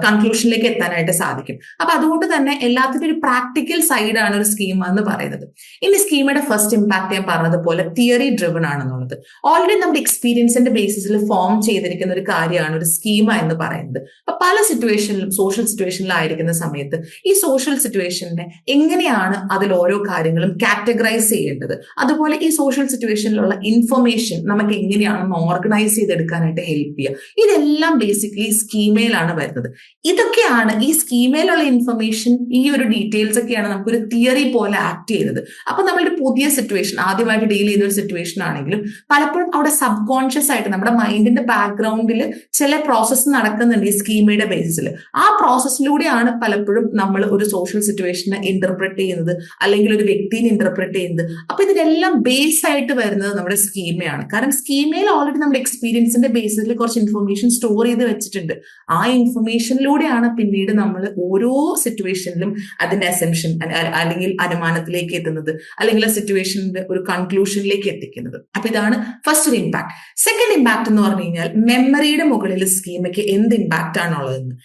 കൺക്ലൂഷനിലേക്ക് എത്താനായിട്ട് സാധിക്കും. അപ്പൊ അതുകൊണ്ട് തന്നെ എല്ലാത്തിനും ഒരു പ്രാക്ടിക്കൽ സൈഡാണ് ഒരു സ്കീമ എന്ന് പറയുന്നത്. ഇനി സ്കീമയുടെ ഫസ്റ്റ് ഇമ്പാക്ട് ഞാൻ പറഞ്ഞതുപോലെ തിയറി ഡ്രിവൺ ആണെന്നുള്ളത്. ഓൾറെഡി നമ്മുടെ എക്സ്പീരിയൻസിന്റെ ബേസിസിൽ ഫോം ചെയ്തിരിക്കുന്ന ഒരു കാര്യമാണ് ഒരു സ്കീമ എന്ന് പറയുന്നത്. അപ്പൊ പല സിറ്റുവേഷനിലും സോഷ്യൽ സിറ്റുവേഷനിലായിരിക്കുന്ന സമയത്ത് ഈ സോഷ്യൽ സിറ്റുവേഷനെ എങ്ങനെയാണ് അതിൽ ഓരോ കാര്യങ്ങളും കാറ്റഗറൈസ് ചെയ്യേണ്ടത്, അതുപോലെ ഈ സോഷ്യൽ സിറ്റുവേഷനിലുള്ള ഇൻഫർമേഷൻ നമുക്ക് എങ്ങനെയാണെന്ന് ഓർഗനൈസ് ചെയ്തെടുക്കാനായിട്ട് ഹെൽപ്പ് ചെയ്യുക, ഇതെല്ലാം ബേസിക്കലി സ്കീമയിലാണ് വരുന്നത്. ഇതൊക്കെയാണ് ഈ സ്കീമയിലുള്ള ഇൻഫർമേഷൻ, ഈ ഒരു ഡീറ്റെയിൽസ് ഒക്കെയാണ് നമുക്കൊരു തിയറി പോലെ ആക്ട് ചെയ്യുന്നത്. അപ്പൊ നമ്മളൊരു പുതിയ സിറ്റുവേഷൻ ആദ്യമായിട്ട് ഡീൽ ചെയ്ത ഒരു സിറ്റുവേഷൻ ആണെങ്കിലും പലപ്പോഴും അവിടെ സബ് കോൺഷ്യസ് ആയിട്ട് നമ്മുടെ മൈൻഡിന്റെ ബാക്ക്ഗ്രൗണ്ടിൽ ചില പ്രോസസ്സ് നടക്കുന്നുണ്ട് ഈ സ്കീമയുടെ ബേസിസിൽ. ആ പ്രോസസ്സിലൂടെയാണ് പലപ്പോഴും നമ്മൾ ഒരു സോഷ്യൽ സിറ്റുവേഷനെ ഇന്റർപ്രറ്റ് ചെയ്യുന്നത്, അല്ലെങ്കിൽ ഒരു വ്യക്തിനെ ഇന്റർപ്രറ്റ് ചെയ്യുന്നത്. അപ്പൊ ഇതിനെല്ലാം ബേസ് ആയിട്ട് വരുന്നത് നമ്മുടെ സ്കീമയാണ്. കാരണം സ്കീമയിൽ ഓൾറെഡി നമ്മുടെ എക്സ്പീരിയൻസിന്റെ ബേസിസിൽ കുറച്ച് ഇൻഫർമേഷൻ സ്റ്റോർ ചെയ്ത് വെച്ചിട്ടുണ്ട്. ആ ഇൻഫർമേഷനിലൂടെയാണ് പിന്നീട് നമ്മൾ ഓരോ സിറ്റുവേഷനിലും അതിന്റെ അസംഷൻ അല്ലെങ്കിൽ അനുമാനത്തിലേക്ക് എത്തുന്നത്, അല്ലെങ്കിൽ ആ സിറ്റുവേഷന്റെ ഒരു കൺക്ലൂഷനിലേക്ക് എത്തിക്കുന്നത്. അപ്പൊ ഇതാണ് ഫസ്റ്റ് ഒരു ഇമ്പാക്ട്. സെക്കൻഡ് ഇമ്പാക്ട് എന്ന് പറഞ്ഞു കഴിഞ്ഞാൽ മെമ്മറിയുടെ മുകളിൽ സ്കീമയ്ക്ക് എന്ത് ഇമ്പാക്ട് ആണുള്ളതെന്ന്.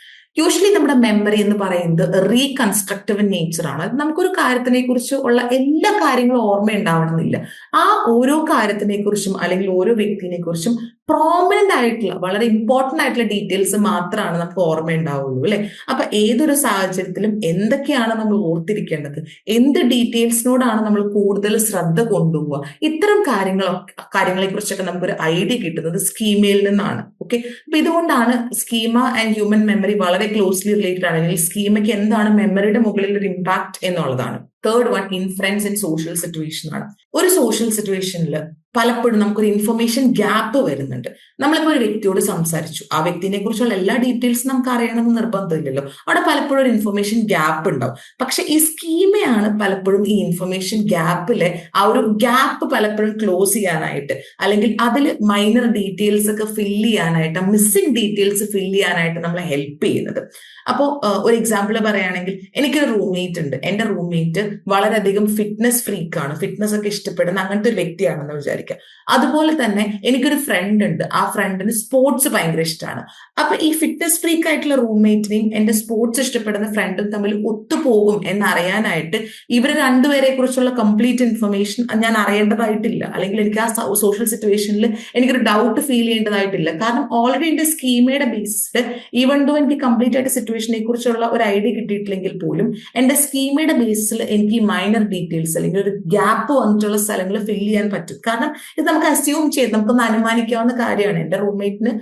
യൂഷ്വലി നമ്മുടെ മെമ്മറി എന്ന് പറയുന്നത് റീകൺസ്ട്രക്റ്റീവ് നേച്ചർ ആണ്. നമുക്കൊരു കാര്യത്തിനെ കുറിച്ച് ഉള്ള എല്ലാ കാര്യങ്ങളും ഓർമ്മ ഉണ്ടാവണമെന്നില്ല. ആ ഓരോ കാര്യത്തിനെ കുറിച്ചും അല്ലെങ്കിൽ ഓരോ വ്യക്തിനെ കുറിച്ചും പ്രോമിനന്റ് ആയിട്ടുള്ള വളരെ ഇമ്പോർട്ടന്റ് ആയിട്ടുള്ള ഡീറ്റെയിൽസ് മാത്രമാണ് നമുക്ക് ഓർമ്മ ഉണ്ടാവുള്ളൂ, അല്ലെ? അപ്പൊ ഏതൊരു സാഹചര്യത്തിലും എന്തൊക്കെയാണ് നമ്മൾ ഓർത്തിരിക്കേണ്ടത്, എന്ത് ഡീറ്റെയിൽസിനോടാണ് നമ്മൾ കൂടുതൽ ശ്രദ്ധ കൊണ്ടുപോവുക, ഇത്തരം കാര്യങ്ങളെ കുറിച്ചൊക്കെ നമുക്കൊരു ഐഡിയ കിട്ടുന്നത് സ്കീമയിൽ നിന്നാണ്. ഓക്കെ, അപ്പൊ ഇതുകൊണ്ടാണ് സ്കീമ ആൻഡ് ഹ്യൂമൻ മെമ്മറി വളരെ ക്ലോസ്ലി റിലേറ്റഡ് ആണ്. അല്ലെങ്കിൽ സ്കീമയ്ക്ക് എന്താണ് മെമ്മറിയുടെ മുകളിൽ ഒരു ഇമ്പാക്ട് എന്നുള്ളതാണ്. Third one, influence in social situation ആണ്. ഒരു സോഷ്യൽ സിറ്റുവേഷനിൽ പലപ്പോഴും നമുക്കൊരു ഇൻഫർമേഷൻ ഗ്യാപ്പ് വരുന്നുണ്ട്. നമ്മളിപ്പോൾ ഒരു വ്യക്തിയോട് സംസാരിച്ചു, ആ വ്യക്തിനെ കുറിച്ചുള്ള എല്ലാ ഡീറ്റെയിൽസും നമുക്ക് അറിയണമെന്ന് നിർബന്ധമില്ലല്ലോ. അവിടെ പലപ്പോഴും ഒരു ഇൻഫർമേഷൻ ഗ്യാപ്പ് ഉണ്ടാവും. പക്ഷെ ഈ സ്കീമയാണ് പലപ്പോഴും ഈ ഇൻഫർമേഷൻ ഗ്യാപ്പിലെ ആ ഒരു ഗ്യാപ്പ് പലപ്പോഴും ക്ലോസ് ചെയ്യാനായിട്ട്, അല്ലെങ്കിൽ അതിൽ മൈനർ ഡീറ്റെയിൽസ് ഒക്കെ ഫില്ല് ചെയ്യാനായിട്ട്, മിസ്സിംഗ് ഡീറ്റെയിൽസ് ഫില്ല് ചെയ്യാനായിട്ട് നമ്മളെ ഹെൽപ്പ് ചെയ്യുന്നത്. അപ്പോൾ ഒരു എക്സാമ്പിൾ പറയുകയാണെങ്കിൽ, എനിക്കൊരു റൂംമേറ്റ് ഉണ്ട്. എന്റെ റൂംമേറ്റ് വളരെയധികം ഫിറ്റ്നസ് ഫ്രീക്കാണ്, ഫിറ്റ്നസ് ഒക്കെ ഇഷ്ടപ്പെടുന്ന അങ്ങനത്തെ ഒരു വ്യക്തിയാണെന്ന് വിചാരിക്കുക. അതുപോലെ തന്നെ എനിക്കൊരു ഫ്രണ്ട് ഉണ്ട്. ആ ഫ്രണ്ടിന് സ്പോർട്സ് ഭയങ്കര ഇഷ്ടമാണ്. അപ്പൊ ഈ ഫിറ്റ്നസ് ഫ്രീക്ക് ആയിട്ടുള്ള റൂംമേറ്റിനെയും എന്റെ സ്പോർട്സ് ഇഷ്ടപ്പെടുന്ന ഫ്രണ്ടും തമ്മിൽ ഒത്തുപോകും എന്നറിയാനായിട്ട് ഇവർ രണ്ടുപേരെ കുറിച്ചുള്ള കംപ്ലീറ്റ് ഇൻഫർമേഷൻ ഞാൻ അറിയേണ്ടതായിട്ടില്ല, അല്ലെങ്കിൽ എനിക്ക് ആ സോഷ്യൽ സിറ്റുവേഷനിൽ എനിക്കൊരു ഡൗട്ട് ഫീൽ ചെയ്യേണ്ടതായിട്ടില്ല. കാരണം ഓൾറെഡി എന്റെ സ്കീമയുടെ ബേസിസിൽ, ഈവൻ ദോ എനിക്ക് കംപ്ലീറ്റ് ആയിട്ട് സിറ്റുവേഷനെ കുറിച്ചുള്ള ഒരു ഐഡിയ കിട്ടിയിട്ടില്ലെങ്കിൽ പോലും എന്റെ സ്കീമയുടെ ബേസിൽ എനിക്ക് ഈ മൈനർ ഡീറ്റെയിൽസ് അല്ലെങ്കിൽ ഒരു ഗ്യാപ്പ് വന്നിട്ടുള്ള സ്ഥലങ്ങൾ ഫില്ല് ചെയ്യാൻ പറ്റും. കാരണം ഇത് നമുക്ക് അസ്യൂം ചെയ്ത് നമുക്കൊന്ന് അനുമാനിക്കാവുന്ന കാര്യമാണ്. എന്റെ റൂംമേറ്റിന്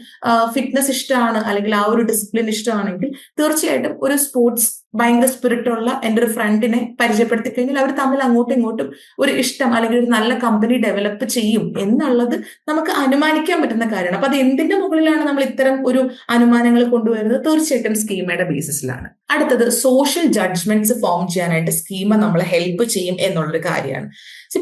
ഫിറ്റ്നസ് ഇഷ്ടമാണ്, അല്ലെങ്കിൽ ആ ഒരു ഡിസിപ്ലിൻ ഇഷ്ടമാണെങ്കിൽ തീർച്ചയായിട്ടും ഒരു സ്പോർട്സ് ഭയങ്കര സ്പിരിറ്റുള്ള എൻ്റെ ഒരു ഫ്രണ്ടിനെ പരിചയപ്പെടുത്തി കഴിഞ്ഞാൽ അവർ തമ്മിൽ അങ്ങോട്ടും ഇങ്ങോട്ടും ഒരു ഇഷ്ടം അല്ലെങ്കിൽ ഒരു നല്ല കമ്പനി ഡെവലപ്പ് ചെയ്യും എന്നുള്ളത് നമുക്ക് അനുമാനിക്കാൻ പറ്റുന്ന കാര്യമാണ്. അപ്പൊ അത് എന്തിന്റെ മുകളിലാണ് നമ്മൾ ഇത്തരം ഒരു അനുമാനങ്ങൾ കൊണ്ടുവരുന്നത്? തീർച്ചയായിട്ടും സ്കീമയുടെ ബേസിസിലാണ്. അടുത്തത്, സോഷ്യൽ ജഡ്ജ്മെന്റ്സ് ഫോം ചെയ്യാനായിട്ട് സ്കീമ നമ്മളെ ഹെൽപ്പ് ചെയ്യും എന്നുള്ളൊരു കാര്യമാണ്.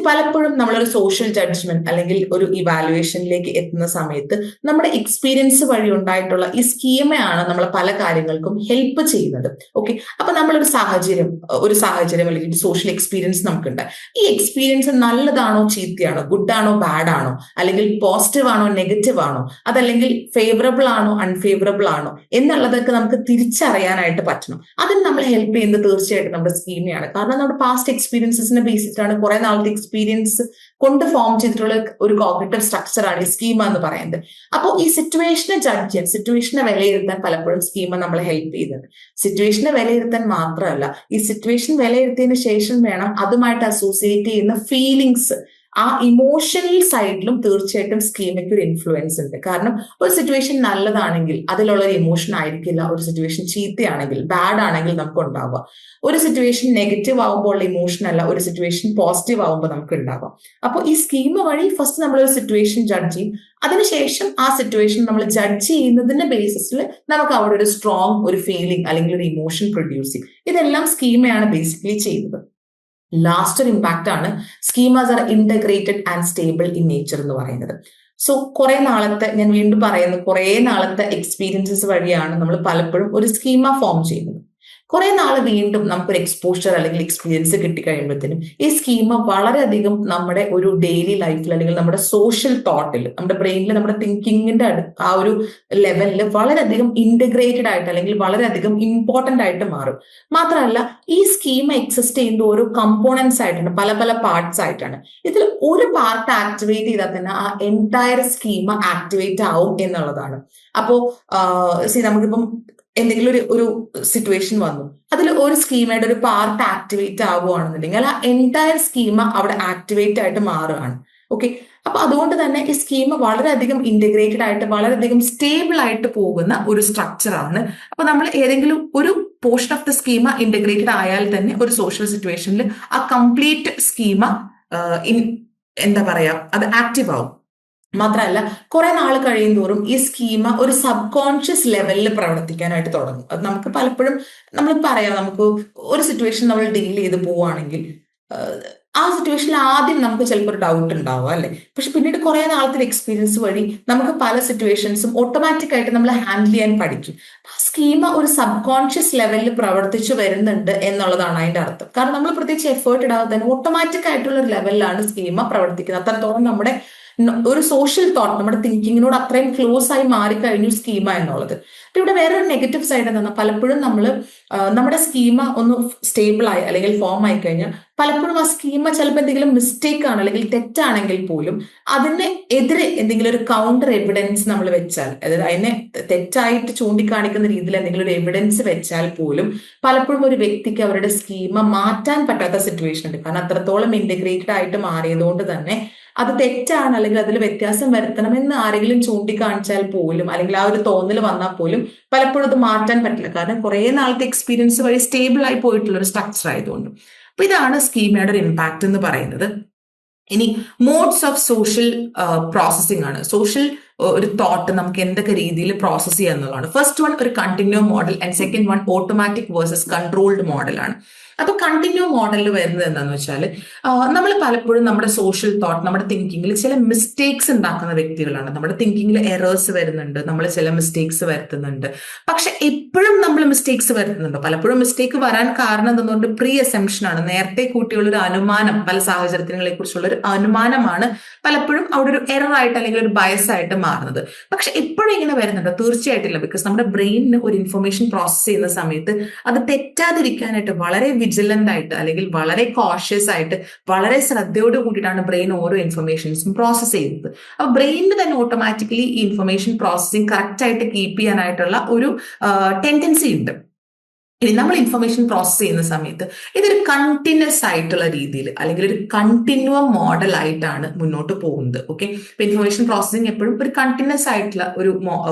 പലപ്പോഴും നമ്മളൊരു സോഷ്യൽ ജഡ്ജ്മെന്റ് അല്ലെങ്കിൽ ഒരു ഇവാലുവേഷനിലേക്ക് എത്തുന്ന സമയത്ത് നമ്മുടെ എക്സ്പീരിയൻസ് വഴി ഉണ്ടായിട്ടുള്ള ഈ സ്കീമയാണ് നമ്മളെ പല കാര്യങ്ങൾക്കും ഹെൽപ്പ് ചെയ്യുന്നത്. ഓക്കെ, അപ്പൊ നമ്മളൊരു സാഹചര്യം അല്ലെങ്കിൽ സോഷ്യൽ എക്സ്പീരിയൻസ് നമുക്കുണ്ട്. ഈ എക്സ്പീരിയൻസ് നല്ലതാണോ ചീത്തയാണോ, ഗുഡ് ആണോ ബാഡ് ആണോ, അല്ലെങ്കിൽ പോസിറ്റീവ് ആണോ നെഗറ്റീവ് ആണോ, അതല്ലെങ്കിൽ ഫേവറബിൾ ആണോ അൺഫേവറബിൾ ആണോ എന്നുള്ളതൊക്കെ നമുക്ക് തിരിച്ചറിയാനായിട്ട് പറ്റണം. അതിന് നമ്മളെ ഹെൽപ്പ് ചെയ്യുന്നത് തീർച്ചയായിട്ടും നമ്മുടെ സ്കീമയാണ്. കാരണം നമ്മുടെ പാസ്റ്റ് എക്സ്പീരിയൻസിനെ ബേസിച്ചിട്ടാണ്, കുറെ നാളത്തെ എക്സ്പീരിയൻസ് കൊണ്ട് ഫോം ചെയ്തിട്ടുള്ള ഒരു കോഗ്നിറ്റീവ് സ്ട്രക്ചറാണ് ഈ സ്കീമ എന്ന് പറയുന്നത്. അപ്പോൾ ഈ സിറ്റുവേഷനെ ജഡ്ജ് ചെയ്യാൻ, സിറ്റുവേഷനെ വിലയിരുത്താൻ പലപ്പോഴും സ്കീമ നമ്മളെ ഹെൽപ്പ് ചെയ്യുന്നുണ്ട്. സിറ്റുവേഷനെ വിലയിരുത്താൻ മാത്രമല്ല, ഈ സിറ്റുവേഷൻ വിലയിരുത്തിയതിനു ശേഷം വേണം അതുമായിട്ട് അസോസിയേറ്റ് ചെയ്യുന്ന ഫീലിങ്സ്, ആ ഇമോഷണൽ സൈഡിലും തീർച്ചയായിട്ടും സ്കീമയ്ക്ക് ഒരു ഇൻഫ്ലുവൻസ് ഉണ്ട്. കാരണം ഒരു സിറ്റുവേഷൻ നല്ലതാണെങ്കിൽ അതിലുള്ള ഒരു ഇമോഷൻ ആയിരിക്കില്ല ഒരു സിറ്റുവേഷൻ ചീത്തയാണെങ്കിൽ, ബാഡ് ആണെങ്കിൽ നമുക്ക് ഉണ്ടാവുക. ഒരു സിറ്റുവേഷൻ നെഗറ്റീവ് ആവുമ്പോൾ ഉള്ള ഇമോഷൻ അല്ല ഒരു സിറ്റുവേഷൻ പോസിറ്റീവ് ആവുമ്പോൾ നമുക്ക് ഉണ്ടാവാം. അപ്പോൾ ഈ സ്കീമ വഴി ഫസ്റ്റ് നമ്മളൊരു സിറ്റുവേഷൻ ജഡ്ജ് ചെയ്യും, അതിനുശേഷം ആ സിറ്റുവേഷൻ നമ്മൾ ജഡ്ജ് ചെയ്യുന്നതിന്റെ ബേസിസിൽ നമുക്ക് അവിടെ ഒരു സ്ട്രോങ് ഒരു ഫീലിംഗ് അല്ലെങ്കിൽ ഒരു ഇമോഷൻ പ്രൊഡ്യൂസ് ചെയ്യും. ഇതെല്ലാം സ്കീമയാണ് ബേസിക്കലി ചെയ്യുന്നത്. ലാസ്റ്റ് ഒരു ഇമ്പാക്റ്റ് ആണ് schemas are integrated and stable in nature എന്ന് പറയുന്നത്. സോ കുറെ നാളത്തെ, ഞാൻ വീണ്ടും പറയുന്നു, കുറെ നാളത്തെ എക്സ്പീരിയൻസസ് വഴിയാണ് നമ്മൾ പലപ്പോഴും ഒരു സ്കീമ ഫോം ചെയ്യുന്നത്. കുറെ നാൾ വീണ്ടും നമുക്കൊരു എക്സ്പോഷർ അല്ലെങ്കിൽ എക്സ്പീരിയൻസ് കിട്ടിക്കഴിയുമ്പോഴത്തേനും ഈ സ്കീമ വളരെയധികം നമ്മുടെ ഒരു ഡെയിലി ലൈഫിൽ അല്ലെങ്കിൽ നമ്മുടെ സോഷ്യൽ തോട്ടിൽ, നമ്മുടെ ബ്രെയിനിൽ, നമ്മുടെ തിങ്കിങ്ങിന്റെ ആ ഒരു ലെവലിൽ വളരെയധികം ഇന്റഗ്രേറ്റഡ് ആയിട്ട് അല്ലെങ്കിൽ വളരെയധികം ഇമ്പോർട്ടന്റ് ആയിട്ട് മാറും. മാത്രമല്ല ഈ സ്കീമ എക്സിസ്റ്റ് ചെയ്യുന്ന ഓരോ കമ്പോണൻസ് ആയിട്ടാണ്, പല പല പാർട്സ് ആയിട്ടാണ്. ഇതിൽ ഒരു പാർട്ട് ആക്ടിവേറ്റ് ചെയ്താൽ തന്നെ ആ എൻറ്റയർ സ്കീമ ആക്ടിവേറ്റ് ആവും എന്നുള്ളതാണ്. അപ്പോ നമുക്കിപ്പം എന്തെങ്കിലും ഒരു സിറ്റുവേഷൻ വന്നു, അതിൽ ഒരു സ്കീമയുടെ ഒരു പാർട്ട് ആക്ടിവേറ്റ് ആവുകയാണെന്നുണ്ടെങ്കിൽ ആ എൻറ്റയർ സ്കീമ അവിടെ ആക്ടിവേറ്റ് ആയിട്ട് മാറുകയാണ്. ഓക്കെ, അപ്പൊ അതുകൊണ്ട് തന്നെ ഈ സ്കീമ വളരെയധികം ഇന്റഗ്രേറ്റഡ് ആയിട്ട് വളരെയധികം സ്റ്റേബിൾ ആയിട്ട് പോകുന്ന ഒരു സ്ട്രക്ചറാണ്. അപ്പൊ നമ്മൾ ഏതെങ്കിലും ഒരു portion of the schema integrated ആയാൽ തന്നെ ഒരു സോഷ്യൽ സിറ്റുവേഷനിൽ ആ കംപ്ലീറ്റ് സ്കീമ എന്താ പറയാ, അത് ആക്റ്റീവ് ആവും. മാത്രമല്ല കുറെ നാൾ കഴിയും തോറും ഈ സ്കീമ ഒരു സബ് കോൺഷ്യസ് ലെവലിൽ പ്രവർത്തിക്കാനായിട്ട് തുടങ്ങും. അത് നമുക്ക് പലപ്പോഴും നമ്മൾ പറയാം, നമുക്ക് ഒരു സിറ്റുവേഷൻ നമ്മൾ ഡീൽ ചെയ്ത് പോവുകയാണെങ്കിൽ ആ സിറ്റുവേഷനിൽ ആദ്യം നമുക്ക് ചിലപ്പോൾ ഒരു ഡൗട്ട് ഉണ്ടാവും അല്ലെ, പക്ഷെ പിന്നീട് കുറെ നാളത്തെ എക്സ്പീരിയൻസ് വഴി നമുക്ക് പല സിറ്റുവേഷൻസും ഓട്ടോമാറ്റിക് ആയിട്ട് നമ്മൾ ഹാൻഡിൽ ചെയ്യാൻ പഠിക്കും. ആ സ്കീമ ഒരു സബ് കോൺഷ്യസ് ലെവലിൽ പ്രവർത്തിച്ചു വരുന്നുണ്ട് എന്നുള്ളതാണ് അതിന്റെ അർത്ഥം. കാരണം നമ്മൾ പ്രത്യേകിച്ച് എഫേർട്ട് ഇടാതെ തന്നെ ഓട്ടോമാറ്റിക് ആയിട്ടുള്ള ഒരു ലെവലിലാണ് സ്കീമ പ്രവർത്തിക്കുന്നത്. അത്രത്തോളം നമ്മുടെ ഒരു സോഷ്യൽ തോട്ട്, നമ്മുടെ തിങ്കിങ്ങിനോട് അത്രയും ക്ലോസ് ആയി മാറിക്കഴിഞ്ഞു സ്കീമ എന്നുള്ളത്. അപ്പൊ ഇവിടെ വേറൊരു നെഗറ്റീവ് സൈഡ് എന്താ, പലപ്പോഴും നമ്മുടെ സ്കീമ ഒന്ന് സ്റ്റേബിൾ ആയി അല്ലെങ്കിൽ ഫോം ആയി കഴിഞ്ഞാൽ പലപ്പോഴും ആ സ്കീമ ചിലപ്പോൾ എന്തെങ്കിലും മിസ്റ്റേക്ക് ആണ് അല്ലെങ്കിൽ തെറ്റാണെങ്കിൽ പോലും അതിന് എതിരെ എന്തെങ്കിലും ഒരു കൗണ്ടർ എവിഡൻസ് നമ്മൾ വെച്ചാൽ, അതായത് അതിനെ തെറ്റായിട്ട് ചൂണ്ടിക്കാണിക്കുന്ന രീതിയിൽ എന്തെങ്കിലും ഒരു എവിഡൻസ് വെച്ചാൽ പോലും പലപ്പോഴും ഒരു വ്യക്തിക്ക് അവരുടെ സ്കീമ മാറ്റാൻ പറ്റാത്ത സിറ്റുവേഷൻ ഉണ്ട്. കാരണം അത്രത്തോളം ഇന്റഗ്രേറ്റഡ് ആയിട്ട് മാറിയതുകൊണ്ട് തന്നെ അത് തെറ്റാണ് അല്ലെങ്കിൽ അതിൽ വ്യത്യാസം വരുത്തണമെന്ന് ആരെങ്കിലും ചൂണ്ടിക്കാണിച്ചാൽ പോലും അല്ലെങ്കിൽ ആ ഒരു തോന്നൽ വന്നാൽ പോലും പലപ്പോഴും അത് മാറ്റാൻ പറ്റില്ല. കാരണം കുറെ നാളത്തെ എക്സ്പീരിയൻസ് വഴി സ്റ്റേബിൾ ആയി പോയിട്ടുള്ള ഒരു സ്ട്രക്ചർ ആയതുകൊണ്ട്. അപ്പൊ ഇതാണ് സ്കീമയുടെ ഒരു ഇമ്പാക്ട് എന്ന് പറയുന്നത്. ഇനി മോഡ്സ് ഓഫ് സോഷ്യൽ പ്രോസസ്സിംഗ് ആണ്. സോഷ്യൽ ഒരു തോട്ട് നമുക്ക് എന്തൊക്കെ രീതിയിൽ പ്രോസസ് ചെയ്യുക എന്നുള്ളതാണ്. ഫസ്റ്റ് വൺ ഒരു continue model and second one automatic versus controlled മോഡലാണ്. അപ്പൊ കണ്ടിന്യൂ മോഡലിൽ വരുന്നത് എന്താണെന്ന് വെച്ചാൽ നമ്മൾ പലപ്പോഴും നമ്മുടെ സോഷ്യൽ തോട്ട്, നമ്മുടെ തിങ്കിങ്ങിൽ ചില മിസ്റ്റേക്സ് ഉണ്ടാക്കുന്ന വ്യക്തികളാണ്. നമ്മുടെ തിങ്കിങ്ങിൽ എറേഴ്സ് വരുന്നുണ്ട്, നമ്മൾ ചില മിസ്റ്റേക്സ് വരുത്തുന്നുണ്ട്. പക്ഷെ എപ്പോഴും നമ്മൾ മിസ്റ്റേക്സ് വരുത്തുന്നുണ്ട്. പലപ്പോഴും മിസ്റ്റേക്ക് വരാൻ കാരണം എന്തുകൊണ്ട് പ്രീ അസംപ്ഷൻ ആണ്, നേരത്തെ കൂട്ടിയുള്ള ഒരു അനുമാനം, പല സാഹചര്യങ്ങളെ കുറിച്ചുള്ള ഒരു അനുമാനമാണ് പലപ്പോഴും അവിടെ ഒരു എറർ ആയിട്ട് അല്ലെങ്കിൽ ഒരു ബയസ് ആയിട്ട് മാറുന്നത്. പക്ഷെ എപ്പോഴും ഇങ്ങനെ വരുന്നുണ്ടോ? തീർച്ചയായിട്ടില്ല. ബിക്കോസ് നമ്മുടെ ബ്രെയിനിന് ഒരു ഇൻഫർമേഷൻ പ്രോസസ് ചെയ്യുന്ന സമയത്ത് അത് തെറ്റാതിരിക്കാനായിട്ട് വളരെ വിജിലന്റ് ആയിട്ട് അല്ലെങ്കിൽ വളരെ കോഷ്യസ് ആയിട്ട് വളരെ ശ്രദ്ധയോട് കൂടിയിട്ടാണ് ബ്രെയിൻ ഓരോ ഇൻഫർമേഷൻസും പ്രോസസ് ചെയ്യുന്നത്. അപ്പൊ ബ്രെയിനിന് തന്നെ ഓട്ടോമാറ്റിക്കലി ഈ ഇൻഫർമേഷൻ പ്രോസസ്സിംഗ് കറക്റ്റ് ആയിട്ട് കീപ്പ് ചെയ്യാനായിട്ടുള്ള ഒരു ടെൻഡൻസി ഉണ്ട്. ഇനി നമ്മൾ ഇൻഫർമേഷൻ പ്രോസസ് ചെയ്യുന്ന സമയത്ത് ഇതൊരു കണ്ടിന്യൂസ് ആയിട്ടുള്ള രീതിയിൽ അല്ലെങ്കിൽ ഒരു കണ്ടിന്യൂം മോഡൽ ആയിട്ടാണ് മുന്നോട്ട് പോകുന്നത്. ഓക്കെ, ഇപ്പൊ ഇൻഫർമേഷൻ പ്രോസസ്സിംഗ് എപ്പോഴും ഒരു കണ്ടിന്യൂസ് ആയിട്ടുള്ള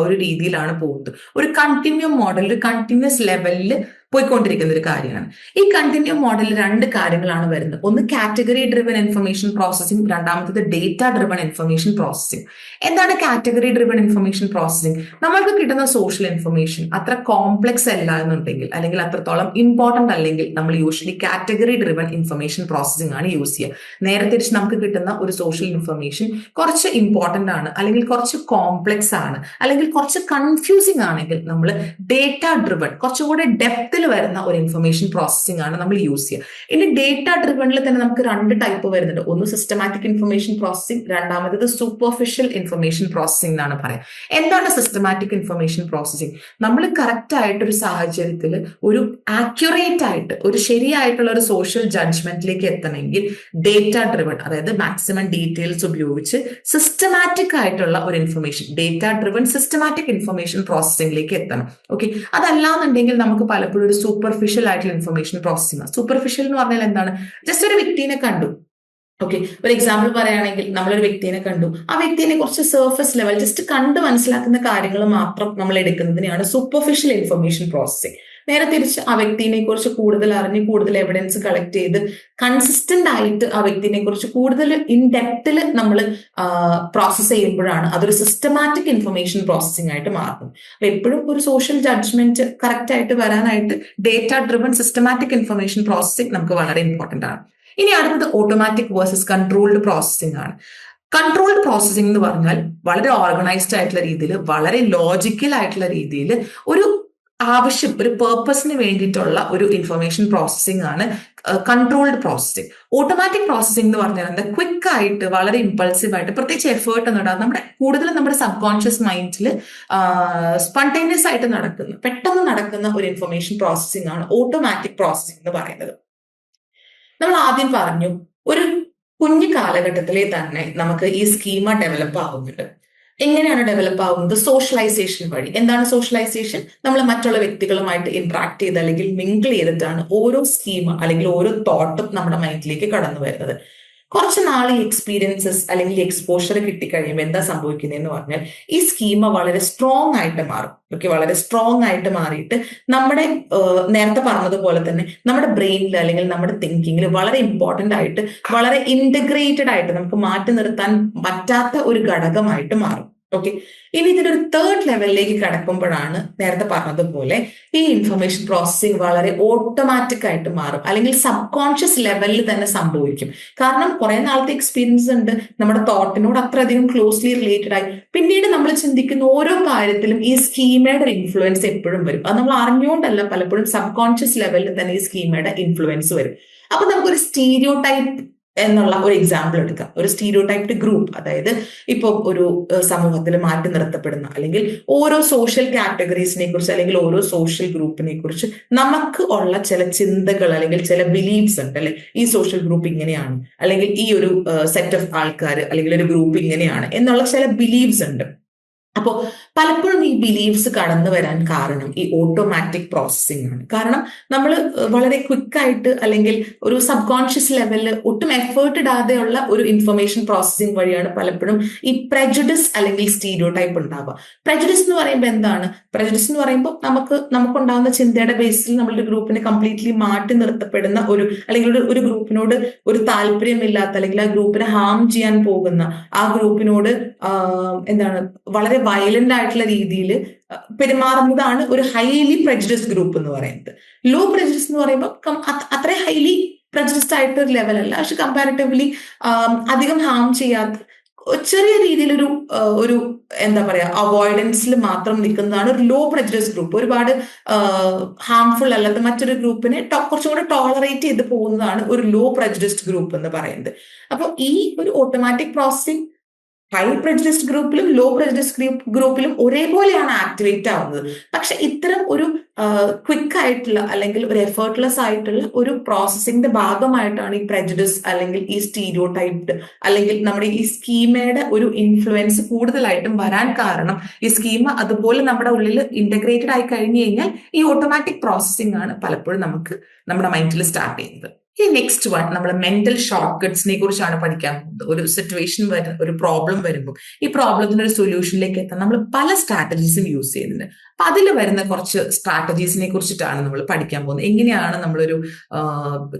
ഒരു രീതിയിലാണ് പോകുന്നത്. ഒരു കണ്ടിന്യൂം മോഡൽ, ഒരു കണ്ടിന്യൂസ് ലെവലിൽ പോയിക്കൊണ്ടിരിക്കുന്ന ഒരു കാര്യമാണ്. ഈ കണ്ടിന്യൂ മോഡലിൽ രണ്ട് കാര്യങ്ങളാണ് വരുന്നത്. ഒന്ന് കാറ്റഗറി ഡ്രിവൻ ഇൻഫർമേഷൻ പ്രോസസ്സിംഗ്, രണ്ടാമത്തത് ഡേറ്റ ഡ്രിവൻ ഇൻഫർമേഷൻ പ്രോസസ്സിംഗ്. എന്താണ് കാറ്റഗറി ഡ്രിവൻ ഇൻഫർമേഷൻ പ്രോസസ്സിംഗ്? നമ്മൾക്ക് കിട്ടുന്ന സോഷ്യൽ ഇൻഫർമേഷൻ അത്ര കോംപ്ലക്സ് അല്ല എന്നുണ്ടെങ്കിൽ അല്ലെങ്കിൽ അത്രത്തോളം ഇമ്പോർട്ടന്റ് അല്ലെങ്കിൽ നമ്മൾ usually category driven information processing ആണ് യൂസ് ചെയ്യുക. നേരെ തിരിച്ച് നമുക്ക് കിട്ടുന്ന ഒരു സോഷ്യൽ ഇൻഫർമേഷൻ കുറച്ച് ഇമ്പോർട്ടന്റ് ആണ് അല്ലെങ്കിൽ കുറച്ച് കോംപ്ലക്സ് ആണ് അല്ലെങ്കിൽ കുറച്ച് കൺഫ്യൂസിംഗ് ആണെങ്കിൽ നമ്മൾ ഡേറ്റ ഡ്രിവൻ, കുറച്ചുകൂടെ ഡെപ്ത് വരുന്ന ഒരു ഇൻഫർമേഷൻ പ്രോസസ്സിംഗ് ആണ് നമ്മൾ യൂസ് ചെയ്യുക. ഇനി ഡേറ്റ ഡ്രിവണിൽ തന്നെ നമുക്ക് രണ്ട് ടൈപ്പ് വരുന്നുണ്ട്. ഒന്ന് സിസ്റ്റമാറ്റിക് ഇൻഫർമേഷൻ പ്രോസസ്സിംഗ്, രണ്ടാമത് സൂപ്പർഫിഷ്യൽ ഇൻഫർമേഷൻ പ്രോസസ്സിംഗ് എന്നാണ് പറയാം. എന്താണ് സിസ്റ്റമാറ്റിക് ഇൻഫർമേഷൻ പ്രോസസ്സിംഗ്? നമ്മൾ കറക്റ്റ് ആയിട്ടൊരു സാഹചര്യത്തിൽ ഒരു ആക്യുറേറ്റ് ആയിട്ട് ഒരു ശരിയായിട്ടുള്ള ഒരു സോഷ്യൽ ജഡ്ജ്മെന്റിലേക്ക് എത്തണമെങ്കിൽ ഡേറ്റ ഡ്രിവൺ, അതായത് മാക്സിമം ഡീറ്റെയിൽസ് ഉപയോഗിച്ച് സിസ്റ്റമാറ്റിക് ആയിട്ടുള്ള ഒരു information, data driven systematic information പ്രോസസ്സിംഗിലേക്ക് എത്തണം. ഓക്കെ, അതല്ലാന്നുണ്ടെങ്കിൽ നമുക്ക് പലപ്പോഴും ഒരു സൂപ്പർഫിഷ്യൽ ആയിട്ടുള്ള ഇൻഫർമേഷൻ പ്രോസസ്സിംഗ്. സൂപ്പർഫിഷ്യൽ എന്ന് പറഞ്ഞാൽ എന്താണ്? ജസ്റ്റ് ഒരു വ്യക്തിനെ കണ്ടു, ഓക്കെ, ഒരു എക്സാമ്പിൾ പറയുകയാണെങ്കിൽ നമ്മളൊരു വ്യക്തിനെ കണ്ടു, ആ വ്യക്തിനെ കുറച്ച് സർഫസ് ലെവൽ ജസ്റ്റ് കണ്ട് മനസ്സിലാക്കുന്ന കാര്യങ്ങൾ മാത്രം നമ്മൾ എടുക്കുന്നതിനെയാണ് സൂപ്പർഫിഷ്യൽ ഇൻഫർമേഷൻ പ്രോസസ്സിംഗ്. നേരെ തിരിച്ച് ആ വ്യക്തിനെ കുറിച്ച് കൂടുതൽ അറിഞ്ഞ് കൂടുതൽ എവിഡൻസ് കളക്ട് ചെയ്ത് കൺസിസ്റ്റന്റ് ആയിട്ട് ആ വ്യക്തിനെ കുറിച്ച് കൂടുതൽ ഇൻ ഡെപ്തിൽ നമ്മൾ പ്രോസസ് ചെയ്യുമ്പോഴാണ് അതൊരു സിസ്റ്റമാറ്റിക് ഇൻഫർമേഷൻ പ്രോസസ്സിംഗ് ആയിട്ട് മാറുന്നത്. അപ്പൊ എപ്പോഴും ഒരു സോഷ്യൽ ജഡ്ജ്മെന്റ് കറക്റ്റ് ആയിട്ട് വരാനായിട്ട് data driven systematic information processing നമുക്ക് വളരെ ഇമ്പോർട്ടന്റ് ആണ്. ഇനി അടുത്തത് ഓട്ടോമാറ്റിക് വേഴ്സസ് കൺട്രോൾഡ് പ്രോസസ്സിംഗ് ആണ്. കൺട്രോൾഡ് പ്രോസസ്സിംഗ് എന്ന് പറഞ്ഞാൽ വളരെ ഓർഗനൈസ്ഡ് ആയിട്ടുള്ള രീതിയിൽ, വളരെ ലോജിക്കൽ ആയിട്ടുള്ള രീതിയിൽ ഒരു ആവശ്യം ഒരു പേർപ്പസിന് വേണ്ടിയിട്ടുള്ള ഒരു ഇൻഫർമേഷൻ പ്രോസസ്സിംഗ് ആണ് കൺട്രോൾഡ് പ്രോസസ്സിംഗ്. ഓട്ടോമാറ്റിക് പ്രോസസ്സിംഗ് എന്ന് പറഞ്ഞാൽ എന്താ, ക്വിക്ക് ആയിട്ട് വളരെ ഇമ്പൾസീവ് ആയിട്ട് പ്രത്യേകിച്ച് എഫേർട്ട് ഒന്നും ഇടാതെ കൂടുതലും നമ്മുടെ സബ് കോൺഷ്യസ് മൈൻഡിൽ സ്പോണ്ടേനിയസ് ആയിട്ട് പെട്ടെന്ന് നടക്കുന്ന ഒരു ഇൻഫർമേഷൻ പ്രോസസ്സിംഗ് ആണ് ഓട്ടോമാറ്റിക് പ്രോസസ്സിംഗ് എന്ന് പറയുന്നത്. നമ്മൾ ആദ്യം പറഞ്ഞു, ഒരു കുഞ്ഞു കാലഘട്ടത്തിലെ തന്നെ നമുക്ക് ഈ സ്കീമ ഡെവലപ്പ് ആവുന്നുണ്ട്. എങ്ങനെയാണ് ഡെവലപ്പ് ആവുന്നത്? സോഷ്യലൈസേഷൻ വഴി. എന്താണ് സോഷ്യലൈസേഷൻ? നമ്മൾ മറ്റുള്ള വ്യക്തികളുമായിട്ട് ഇന്ററാക്ട് ചെയ്ത് അല്ലെങ്കിൽ മിങ്കിൾ ചെയ്തിട്ടാണ് ഓരോ സ്കീമ അല്ലെങ്കിൽ ഓരോ തോട്ടും നമ്മുടെ മൈൻഡിലേക്ക് കടന്നു വരുന്നത്. കുറച്ച് നാൾ ഈ എക്സ്പീരിയൻസസ് അല്ലെങ്കിൽ എക്സ്പോഷർ കിട്ടിക്കഴിയുമ്പോൾ എന്താ സംഭവിക്കുന്നതെന്ന് പറഞ്ഞാൽ ഈ സ്കീമ വളരെ സ്ട്രോങ് ആയിട്ട് മാറും. ഓക്കെ, വളരെ സ്ട്രോങ് ആയിട്ട് മാറിയിട്ട് നമ്മുടെ നേരത്തെ പറഞ്ഞതുപോലെ തന്നെ നമ്മുടെ ബ്രെയിനിൽ അല്ലെങ്കിൽ നമ്മുടെ തിങ്കിങ്ങിൽ വളരെ ഇമ്പോർട്ടന്റ് ആയിട്ട് വളരെ ഇന്റഗ്രേറ്റഡ് ആയിട്ട് നമുക്ക് മാറ്റി നിർത്താൻ പറ്റാത്ത ഒരു ഘടകമായിട്ട് മാറും. ഓക്കെ, ഇനി ഇതിനൊരു തേർഡ് ലെവലിലേക്ക് കടക്കുമ്പോഴാണ് നേരത്തെ പറഞ്ഞതുപോലെ ഈ ഇൻഫർമേഷൻ പ്രോസസ്സിംഗ് വളരെ ഓട്ടോമാറ്റിക് ആയിട്ട് മാറും, അല്ലെങ്കിൽ സബ് കോൺഷ്യസ് ലെവലിൽ തന്നെ സംഭവിക്കും. കാരണം കുറെ നാളത്തെ എക്സ്പീരിയൻസ് ഉണ്ട്, നമ്മുടെ തോട്ടിനോട് അത്രയധികം ക്ലോസ്ലി റിലേറ്റഡ് ആയി. പിന്നീട് നമ്മൾ ചിന്തിക്കുന്ന ഓരോ കാര്യത്തിലും ഈ സ്കീമയുടെ ഒരു ഇൻഫ്ലുവൻസ് എപ്പോഴും വരും. അത് നമ്മൾ അറിഞ്ഞുകൊണ്ടല്ല, പലപ്പോഴും സബ് കോൺഷ്യസ് ലെവലിൽ തന്നെ ഈ സ്കീമയുടെ ഇൻഫ്ലുവൻസ് വരും. അപ്പൊ നമുക്കൊരു സ്റ്റീരിയോ ടൈപ്പ് എന്നുള്ള ഒരു എക്സാമ്പിൾ എടുക്കാം. ഒരു സ്റ്റീരിയോടൈപ്ഡ് ഗ്രൂപ്പ്, അതായത് ഇപ്പോൾ ഒരു സമൂഹത്തിൽ മാറ്റി നിർത്തപ്പെടുന്ന അല്ലെങ്കിൽ ഓരോ സോഷ്യൽ കാറ്റഗറീസിനെ കുറിച്ച് അല്ലെങ്കിൽ ഓരോ സോഷ്യൽ ഗ്രൂപ്പിനെ കുറിച്ച് നമുക്ക് ഉള്ള ചില ചിന്തകൾ അല്ലെങ്കിൽ ചില ബിലീഫ്സ് ഉണ്ട് അല്ലെ. ഈ സോഷ്യൽ ഗ്രൂപ്പ് ഇങ്ങനെയാണ്, അല്ലെങ്കിൽ ഈ ഒരു സെറ്റ് ഓഫ് ആൾക്കാർ അല്ലെങ്കിൽ ഒരു ഗ്രൂപ്പ് ഇങ്ങനെയാണ് എന്നുള്ള ചില ബിലീഫ്സ് ഉണ്ട്. അപ്പോൾ പലപ്പോഴും ഈ ബിലീഫ്സ് കടന്നു വരാൻ കാരണം ഈ ഓട്ടോമാറ്റിക് പ്രോസസ്സിംഗ് ആണ്. കാരണം നമ്മൾ വളരെ ക്വിക്കായിട്ട് അല്ലെങ്കിൽ ഒരു സബ് കോൺഷ്യസ് ലെവലിൽ ഒട്ടും എഫേർട്ട് ഇടാതെയുള്ള ഒരു ഇൻഫർമേഷൻ പ്രോസസ്സിംഗ് വഴിയാണ് പലപ്പോഴും ഈ പ്രജുഡിസ് അല്ലെങ്കിൽ സ്റ്റീരിയോ ടൈപ്പ് ഉണ്ടാവുക. പ്രജുഡിസ് എന്ന് പറയുമ്പോൾ എന്താണ്? പ്രജുഡിസ് എന്ന് പറയുമ്പോൾ നമുക്കുണ്ടാകുന്ന ചിന്തയുടെ ബേസിൽ നമ്മളൊരു ഗ്രൂപ്പിനെ കംപ്ലീറ്റ്ലി മാറ്റി നിർത്തപ്പെടുന്ന അല്ലെങ്കിൽ ഒരു ഗ്രൂപ്പിനോട് ഒരു താല്പര്യമില്ലാത്ത അല്ലെങ്കിൽ ആ ഗ്രൂപ്പിനെ ഹാം ചെയ്യാൻ പോകുന്ന ആ ഗ്രൂപ്പിനോട് എന്താണ് വളരെ വയലന്റ് ആയിട്ടുള്ള രീതിയിൽ പെരുമാറുന്നതാണ് ഒരു ഹൈലി പ്രജുഡിസ്ഡ് ഗ്രൂപ്പ് എന്ന് പറയുന്നത്. ലോ പ്രജുഡിസ് എന്ന് പറയുമ്പോൾ അത്ര ഹൈലി പ്രജുഡിസ്ഡ് ആയിട്ട് ഒരു ലെവലല്ല, പക്ഷെ കമ്പാരിറ്റീവ്ലി അധികം ഹാം ചെയ്യാത്ത ചെറിയ രീതിയിലൊരു ഒരു എന്താ പറയാ അവോയ്ഡൻസിൽ മാത്രം നിൽക്കുന്നതാണ് ഒരു ലോ പ്രജുഡിസ് ഗ്രൂപ്പ്. ഒരുപാട് ഹാംഫുൾ അല്ലാത്ത മറ്റൊരു ഗ്രൂപ്പിനെ കുറച്ചും കൂടെ ടോളറേറ്റ് ചെയ്ത് പോകുന്നതാണ് ഒരു ലോ പ്രജുഡിസ്ഡ് ഗ്രൂപ്പ് എന്ന് പറയുന്നത്. അപ്പോൾ ഈ ഒരു ഓട്ടോമാറ്റിക് പ്രോസസ്സിംഗ് ഹൈ പ്രജുഡിസ്ഡ് ഗ്രൂപ്പിലും ലോ പ്രജുഡിസ്ഡ് ഗ്രൂപ്പിലും ഒരേപോലെയാണ് ആക്ടിവേറ്റ് ആവുന്നത്. പക്ഷെ ഇത്തരം ഒരു ക്വിക്ക് ആയിട്ടുള്ള അല്ലെങ്കിൽ ഒരു എഫേർട്ട്ലെസ് ആയിട്ടുള്ള ഒരു പ്രോസസ്സിംഗിന്റെ ഭാഗമായിട്ടാണ് ഈ പ്രജുഡിസ് അല്ലെങ്കിൽ ഈ സ്റ്റീരിയോ ടൈപ്ഡ് അല്ലെങ്കിൽ നമ്മുടെ ഈ സ്കീമയുടെ ഒരു ഇൻഫ്ലുവൻസ് കൂടുതലായിട്ടും വരാൻ കാരണം ഈ സ്കീമ അതുപോലെ നമ്മുടെ ഉള്ളിൽ ഇന്റഗ്രേറ്റഡ് ആയി കഴിഞ്ഞു കഴിഞ്ഞാൽ ഈ ഓട്ടോമാറ്റിക് പ്രോസസ്സിംഗ് ആണ് പലപ്പോഴും നമുക്ക് നമ്മുടെ മൈൻഡിൽ സ്റ്റാർട്ട് ചെയ്യുന്നത്. ഈ നെക്സ്റ്റ് വൺ നമ്മൾ മെന്റൽ ഷോർട്ട് കട്ട്സിനെ കുറിച്ചാണ് പഠിക്കാൻ പോകുന്നത്. ഒരു സിറ്റുവേഷൻ ഒരു പ്രോബ്ലം വരുമ്പോൾ ഈ പ്രോബ്ലത്തിന് ഒരു സൊല്യൂഷനിലേക്ക് എത്താൻ നമ്മൾ പല സ്ട്രാറ്റജീസും യൂസ് ചെയ്യുന്നുണ്ട്. അപ്പൊ അതിൽ വരുന്ന കുറച്ച് സ്ട്രാറ്റജീസിനെ കുറിച്ചിട്ടാണ് നമ്മൾ പഠിക്കാൻ പോകുന്നത്. എങ്ങനെയാണ് നമ്മളൊരു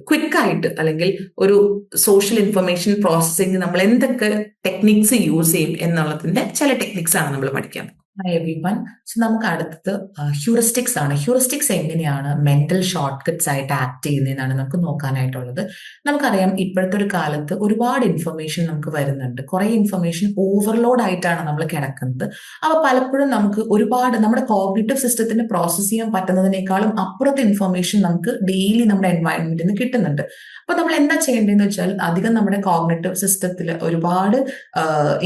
ക്വിക്കായിട്ട് അല്ലെങ്കിൽ ഒരു സോഷ്യൽ ഇൻഫർമേഷൻ പ്രോസസ്സിംഗ് നമ്മൾ എന്തൊക്കെ ടെക്നിക്സ് യൂസ് ചെയ്യും എന്നുള്ളതിന്റെ ചില ടെക്നിക്സ് ആണ് നമ്മൾ പഠിക്കാൻ പോകുന്നത്. സോ നമുക്ക് അടുത്തത് ഹ്യൂറിസ്റ്റിക്സ് ആണ്. ഹ്യൂറിസ്റ്റിക്സ് എങ്ങനെയാണ് മെന്റൽ ഷോർട്ട് കട്ട്സ് ആയിട്ട് ആക്ട് ചെയ്യുന്നതെന്നാണ് നമുക്ക് നോക്കാനായിട്ടുള്ളത്. നമുക്കറിയാം ഇപ്പോഴത്തെ ഒരു കാലത്ത് ഒരുപാട് ഇൻഫർമേഷൻ നമുക്ക് വരുന്നുണ്ട്. കുറെ ഇൻഫർമേഷൻ ഓവർലോഡ് ആയിട്ടാണ് നമ്മൾ കിടക്കുന്നത്. അപ്പൊ പലപ്പോഴും നമുക്ക് ഒരുപാട് നമ്മുടെ കോഗ്നിറ്റീവ് സിസ്റ്റത്തിന് പ്രോസസ് ചെയ്യാൻ പറ്റുന്നതിനേക്കാളും അപ്പുറത്തെ ഇൻഫർമേഷൻ നമുക്ക് ഡെയിലി നമ്മുടെ എൻവയൺമെന്റിൽ നിന്ന് കിട്ടുന്നുണ്ട്. അപ്പൊ നമ്മൾ എന്താ ചെയ്യേണ്ടതെന്ന് വെച്ചാൽ അധികം നമ്മുടെ കോഗ്നിറ്റീവ് സിസ്റ്റത്തിൽ ഒരുപാട്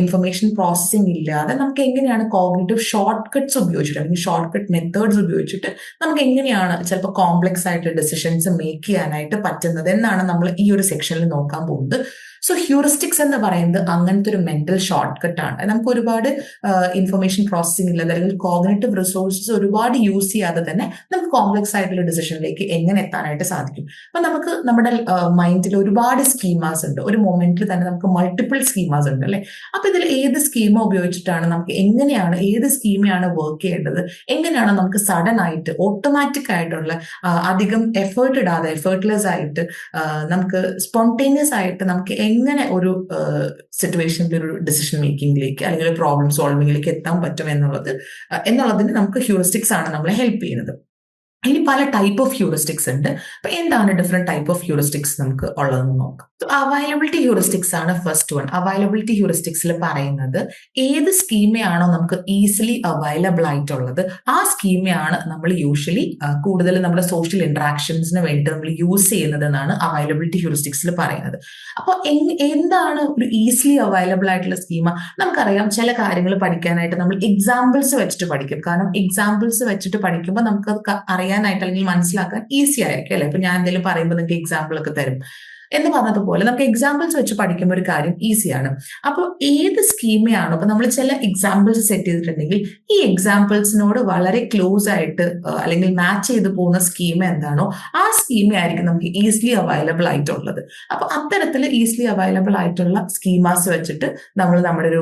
ഇൻഫർമേഷൻ പ്രോസസ്സിംഗ് ഇല്ലാതെ നമുക്ക് എങ്ങനെയാണ് കോഗ്നിറ്റീവ് ഷോർട്ട് കട്ട്സ് ഉപയോഗിച്ചിട്ട് അല്ലെങ്കിൽ ഷോർട്ട് കട്ട് മെത്തേഡ്സ് ഉപയോഗിച്ചിട്ട് നമുക്ക് എങ്ങനെയാണ് ചിലപ്പോൾ കോംപ്ലക്സ് ആയിട്ട് ഡിസിഷൻസ് മേക്ക് ചെയ്യാനായിട്ട് പറ്റുന്നത് എന്നാണ് നമ്മൾ ഈ ഒരു സെക്ഷനിൽ നോക്കാൻ പോകുന്നത്. സോ ഹ്യൂറിസ്റ്റിക്സ് എന്ന് പറയുന്നത് അങ്ങനത്തെ ഒരു മെന്റൽ ഷോർട്ട് കട്ട് ആണ്. നമുക്ക് ഒരുപാട് ഇൻഫർമേഷൻ പ്രോസസ്സിംഗ് ഇല്ലാതെ അല്ലെങ്കിൽ കോഗ്നിറ്റീവ് റിസോഴ്സസ് ഒരുപാട് യൂസ് ചെയ്യാതെ തന്നെ നമുക്ക് കോംപ്ലക്സ് ആയിട്ടുള്ള ഡിസിഷനിലേക്ക് എങ്ങനെ എത്താനായിട്ട് സാധിക്കും. അപ്പൊ നമുക്ക് നമ്മുടെ മൈൻഡിൽ ഒരുപാട് സ്കീമാസ് ഉണ്ട്. ഒരു മൊമെന്റിൽ തന്നെ നമുക്ക് മൾട്ടിപ്പിൾ സ്കീമാസ് ഉണ്ട് അല്ലെ. അപ്പൊ ഇതിൽ ഏത് സ്കീമ ഉപയോഗിച്ചിട്ടാണ് നമുക്ക് എങ്ങനെയാണ് ഏത് സ്കീമയാണ് വർക്ക് ചെയ്യേണ്ടത്, എങ്ങനെയാണ് നമുക്ക് സഡൻ ആയിട്ട് ഓട്ടോമാറ്റിക് ആയിട്ടുള്ള അധികം എഫേർട്ട് ഇടാതെ എഫേർട്ട്ലെസ് ആയിട്ട് നമുക്ക് സ്പോണ്ടേനിയസ് ആയിട്ട് നമുക്ക് എങ്ങനെ ഒരു സിറ്റുവേഷനിൽ ഒരു ഡിസിഷൻ മേക്കിംഗിലേക്ക് അല്ലെങ്കിൽ ഒരു പ്രോബ്ലം സോൾവിംഗിലേക്ക് എത്താൻ പറ്റും എന്നുള്ളതിന് നമുക്ക് ഹ്യൂറിസ്റ്റിക്സ് ആണ് നമ്മളെ ഹെൽപ്പ് ചെയ്യുന്നത്. ഇനി പല ടൈപ്പ് ഓഫ് ഹ്യൂറിസ്റ്റിക്സ് ഉണ്ട്. അപ്പൊ എന്താണ് ഡിഫറെന്റ് ടൈപ്പ് ഓഫ് ഹ്യൂറിസ്റ്റിക്സ് നമുക്ക് ഉള്ളതെന്ന് നോക്കാം. അവൈലബിലിറ്റി ഹ്യൂറിസ്റ്റിക്സ് ആണ് ഫസ്റ്റ് വൺ. അവൈലബിലിറ്റി ഹ്യൂറിസ്റ്റിക്സിൽ പറയുന്നത് ഏത് സ്കീമയാണോ നമുക്ക് ഈസിലി അവൈലബിൾ ആയിട്ടുള്ളത് ആ സ്കീമയാണ് നമ്മൾ യൂഷ്വലി കൂടുതൽ നമ്മുടെ സോഷ്യൽ ഇന്ററാക്ഷൻസിന് വേണ്ടി നമ്മൾ യൂസ് ചെയ്യുന്നത് എന്നാണ് അവൈലബിലിറ്റി ഹ്യൂറിസ്റ്റിക്സിൽ പറയുന്നത്. അപ്പോൾ എന്താണ് ഒരു ഈസിലി അവൈലബിൾ ആയിട്ടുള്ള സ്കീമ? നമുക്കറിയാം ചില കാര്യങ്ങൾ പഠിക്കാനായിട്ട് നമ്മൾ എക്സാമ്പിൾസ് വെച്ചിട്ട് പഠിക്കും. കാരണം എക്സാമ്പിൾസ് വെച്ചിട്ട് പഠിക്കുമ്പോൾ നമുക്ക് അറിയാനായിട്ട് അല്ലെങ്കിൽ മനസ്സിലാക്കാൻ ഈസി ആയിരിക്കും അല്ലെ. ഇപ്പൊ ഞാൻ എന്തെങ്കിലും പറയുമ്പോൾ നിങ്ങൾക്ക് എക്സാമ്പിൾ ഒക്കെ തരും എന്ന് പറഞ്ഞതുപോലെ നമുക്ക് എക്സാമ്പിൾസ് വെച്ച് പഠിക്കുമ്പോൾ ഒരു കാര്യം ഈസിയാണ്. അപ്പോൾ ഏത് സ്കീമയാണോ, അപ്പൊ നമ്മൾ ചില എക്സാമ്പിൾസ് സെറ്റ് ചെയ്തിട്ടുണ്ടെങ്കിൽ ഈ എക്സാമ്പിൾസിനോട് വളരെ ക്ലോസ് ആയിട്ട് അല്ലെങ്കിൽ മാച്ച് ചെയ്ത് പോകുന്ന സ്കീമ എന്താണോ ആ സ്കീമയായിരിക്കും നമുക്ക് ഈസിലി അവൈലബിൾ ആയിട്ടുള്ളത്. അപ്പൊ അത്തരത്തിൽ ഈസിലി അവൈലബിൾ ആയിട്ടുള്ള സ്കീമാസ് വെച്ചിട്ട് നമ്മൾ നമ്മുടെ ഒരു